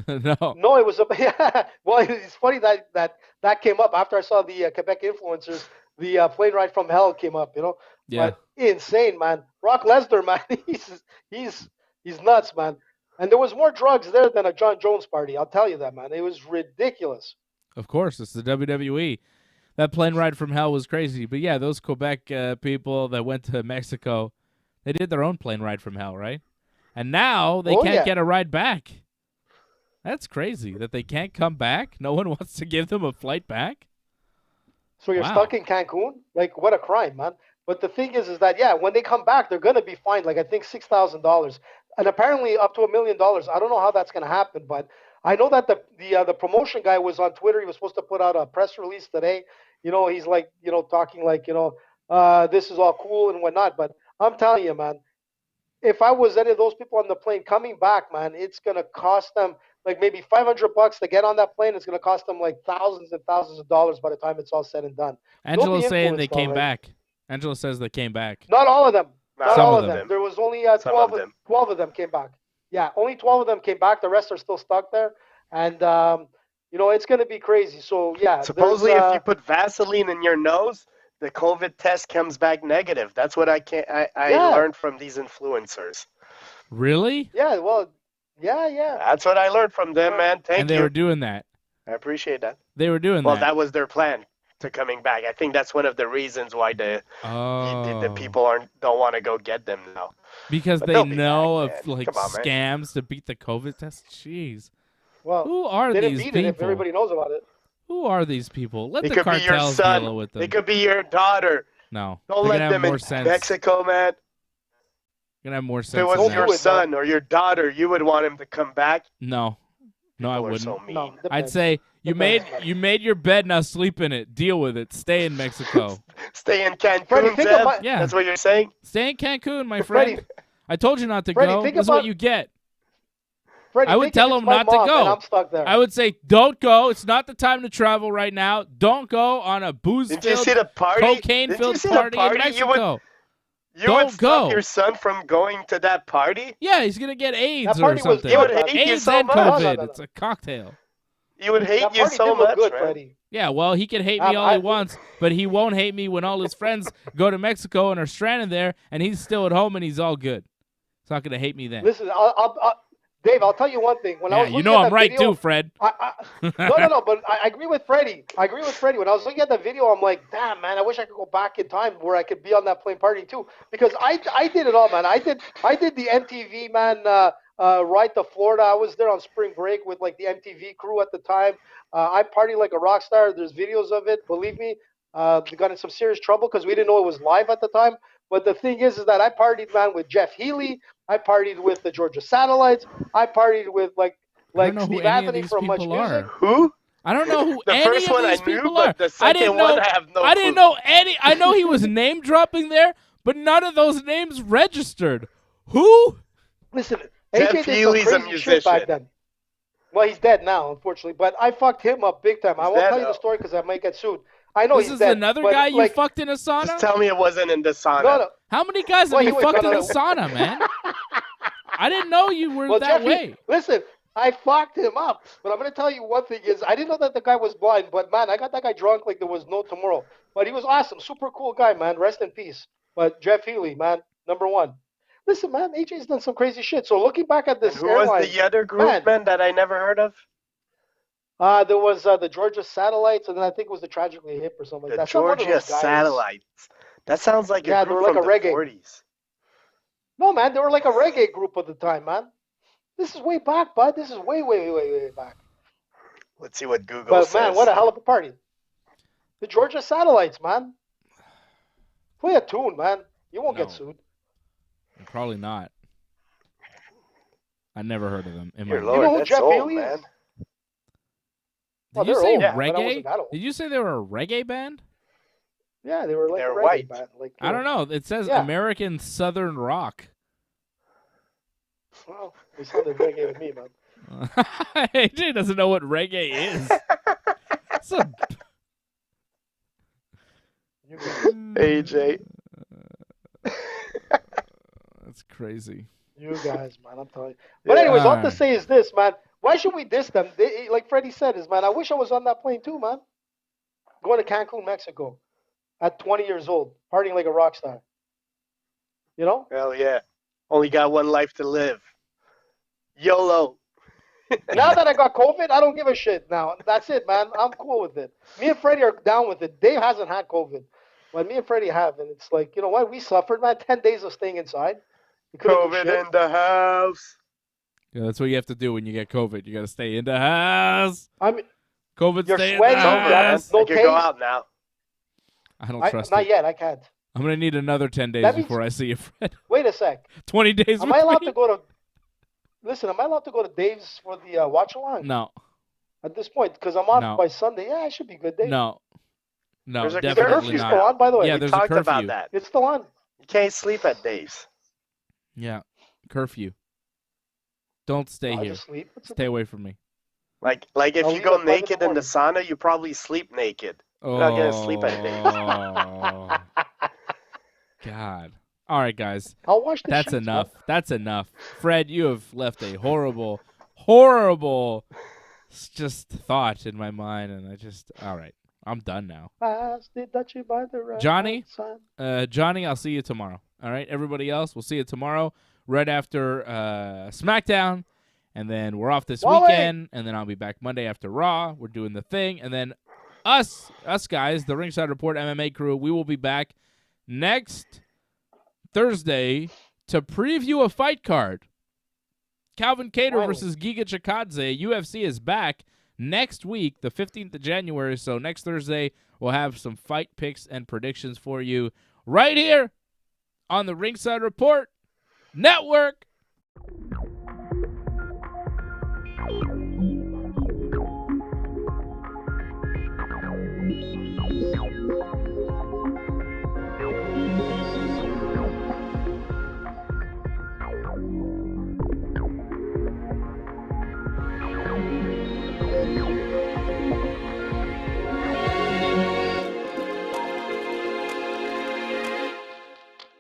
No. No, it was a yeah. Well, it's funny that came up after I saw the Quebec influencers. The plane ride from hell came up, you know. Yeah. But insane, man. Brock Lesnar, man, he's nuts, man. And there was more drugs there than a Jon Jones party. I'll tell you that, man. It was ridiculous. Of course, it's the WWE. That plane ride from hell was crazy. But yeah, those Quebec people that went to Mexico, they did their own plane ride from hell, right? And now they can't get a ride back. That's crazy that they can't come back. No one wants to give them a flight back. So you're stuck in Cancun? Like, what a crime, man. But the thing is that, yeah, when they come back, they're going to be fined, like, I think $6,000. And apparently up to $1 million. I don't know how that's going to happen, but I know that the promotion guy was on Twitter. He was supposed to put out a press release today. You know, he's like, you know, talking like, you know, this is all cool and whatnot. But I'm telling you, man, if I was any of those people on the plane coming back, man, it's going to cost them like maybe $500 to get on that plane. It's going to cost them like thousands and thousands of dollars by the time it's all said and done. Angela's saying they came back. Angela says they came back. Not all of them. Not Some all of of them. them. There was only 12 of them came back. Yeah, only 12 of them came back. The rest are still stuck there. And, you know, it's going to be crazy. So, yeah. Supposedly, if you put Vaseline in your nose, the COVID test comes back negative. That's what I learned from these influencers. Really? Yeah, well, yeah. That's what I learned from them, man. Thank you. And they were doing that. I appreciate that. They were doing that. Well, that was their plan to coming back. I think that's one of the reasons why the people don't want to go get them now. Because But they they'll be know back, of man. like Come on, man. scams to beat the COVID test. Jeez. Well, who are they didn't these beat people? it if everybody knows about it. Who are these people? Let It the could be your cartels son. deal with them. It could be your daughter. No. Don't They're let gonna have them more in sense. Mexico, man. Gonna have more If sense. it was than your that. son or your daughter, you would want him to come back. No, I People are wouldn't. so mean. No, I'd say you made your bed, now sleep in it. Deal with it. Stay in Mexico. Stay in Cancun, Freddie, think Zev? about- Yeah. That's what you're saying? Stay in Cancun, my Freddie- friend. I told you not to Freddie, go. think This is what about- you get. Freddie, I would think tell if it's him my not to mom go. and I'm stuck there. I would say, don't go. It's not the time to travel right now. Don't go on a Did you booze-filled, see the party? cocaine-filled Did you see party the in party? Mexico. You Don't would stop go. your son from going to that party? Yeah, he's gonna get AIDS That or party was something. He would good, man. hate you AIDS so and much. COVID. No. It's a cocktail. He would hate That you party so did look much, good, man. Freddie. Yeah, well, he can hate me all he wants, but he won't hate me when all his friends go to Mexico and are stranded there, and he's still at home and he's all good. He's not gonna hate me then. Listen, Dave, I'll tell you one thing. When I Yeah, was you looking know at I'm that right video, too, Fred. No, but I agree with Freddie. When I was looking at that video, I'm like, damn, man, I wish I could go back in time where I could be on that plane party too. Because I did it all, man. I did the MTV, man, ride to Florida. I was there on spring break with like the MTV crew at the time. I partied like a rock star. There's videos of it. Believe me, we got in some serious trouble because we didn't know it was live at the time. But the thing is that I partied, man, with Jeff Healy. I partied with the Georgia Satellites. I partied with like don't know who Steve any of Anthony these from Much people Music. are. Who? I don't know who The any first of one these I knew, people but are. the I didn't second know. one I have no I didn't clue. know any. I know he was name dropping there, but none of those names registered. Who? Listen, Jeff AJ did Healy's a some crazy shit back musician. then. Well, he's dead now, unfortunately. But I fucked him up big time. I won't dead tell you the now. story because I might get sued. I know This he's is dead. another but, guy you like, fucked in a sauna? Just tell me it wasn't in the sauna. No. How many guys Well, have he you was fucked in gonna- the sauna, man? I didn't know you were Well, that Jeffy, way. listen, I fucked him up. But I'm going to tell you one thing is I didn't know that the guy was blind. But, man, I got that guy drunk like there was no tomorrow. But he was awesome. Super cool guy, man. Rest in peace. But Jeff Healy, man, number one. Listen, man, AJ's done some crazy shit. So looking back at this And who airline, was the other group, man, that I never heard of? there was the Georgia Satellites, and then I think it was the Tragically Hip or something like The that. Some one of Georgia those guys. Satellites. That sounds like Yeah, a they were group like from a the reggae. 40s. No, man, they were like a reggae group at the time, man. This is way back, bud. This is way back. Let's see what Google But, says. man, what a hell of a party. The Georgia Satellites, man. Play a tune, man. You won't No. get sued. Probably not. I never heard of them. In my Dear life. Lord, You know who that's Jeff old, Healy is? man. Well, Did you they're say old, but I reggae? wasn't that old. Did you say they were a reggae band? Yeah, they were like They're a reggae white. band. Like, I don't know. It says Yeah. American Southern Rock. Well, they sounded reggae to me, man. AJ doesn't know what reggae is. It's a... You guys, AJ. That's crazy. you guys, man, I'm telling you. But anyways, all to say is this, man. Why should we diss them? Like Freddie said, man, I wish I was on that plane too, man. Going to Cancun, Mexico, at 20 years old, partying like a rock star. You know? Hell yeah. Only got one life to live. YOLO. Now that I got COVID, I don't give a shit now. That's it, man. I'm cool with it. Me and Freddie are down with it. Dave hasn't had COVID, but me and Freddie have, and it's like, you know what? We suffered, man. 10 days of staying inside. We couldn't do shit. COVID in the house. Yeah, that's what you have to do when you get COVID. You got to stay in the house. I mean, COVID you're stay sweating. in the You have house. no I can taste. go out now. I don't trust Not it. yet. I can't. I'm going to need another 10 days That means- before I see you, Fred. Wait a sec. 20 days Am with I allowed me? to go to? Listen, am I allowed to go to Dave's for the watch along No. at this point? Because I'm off No. by Sunday. Yeah, I should be good, Dave. No. No, There's a- Is the definitely curfew not. still on, by the way? Yeah, We there's a talked curfew. about that. It's still on. You can't sleep at Dave's. Yeah, curfew. Don't stay I here. just sleep. Stay away from me. Like if I'll you leave go at 5 in the naked in the sauna, you probably sleep naked. Oh, not gonna sleep at Dave's. God. All right, guys. I'll watch the That's sheets, enough. man. That's enough. Fred, you have left a horrible, horrible just thought in my mind, and all right. I'm done now. Johnny? Johnny, I'll see you tomorrow. All right, everybody else, we'll see you tomorrow right after SmackDown, and then we're off this weekend, and then I'll be back Monday after Raw. We're doing the thing, and then us guys, the Ringside Report MMA crew, we will be back next Thursday to preview a fight card. Calvin Kattar versus Giga Chikadze. UFC is back next week, the 15th of January. So next Thursday, we'll have some fight picks and predictions for you right here on the Ringside Report Network.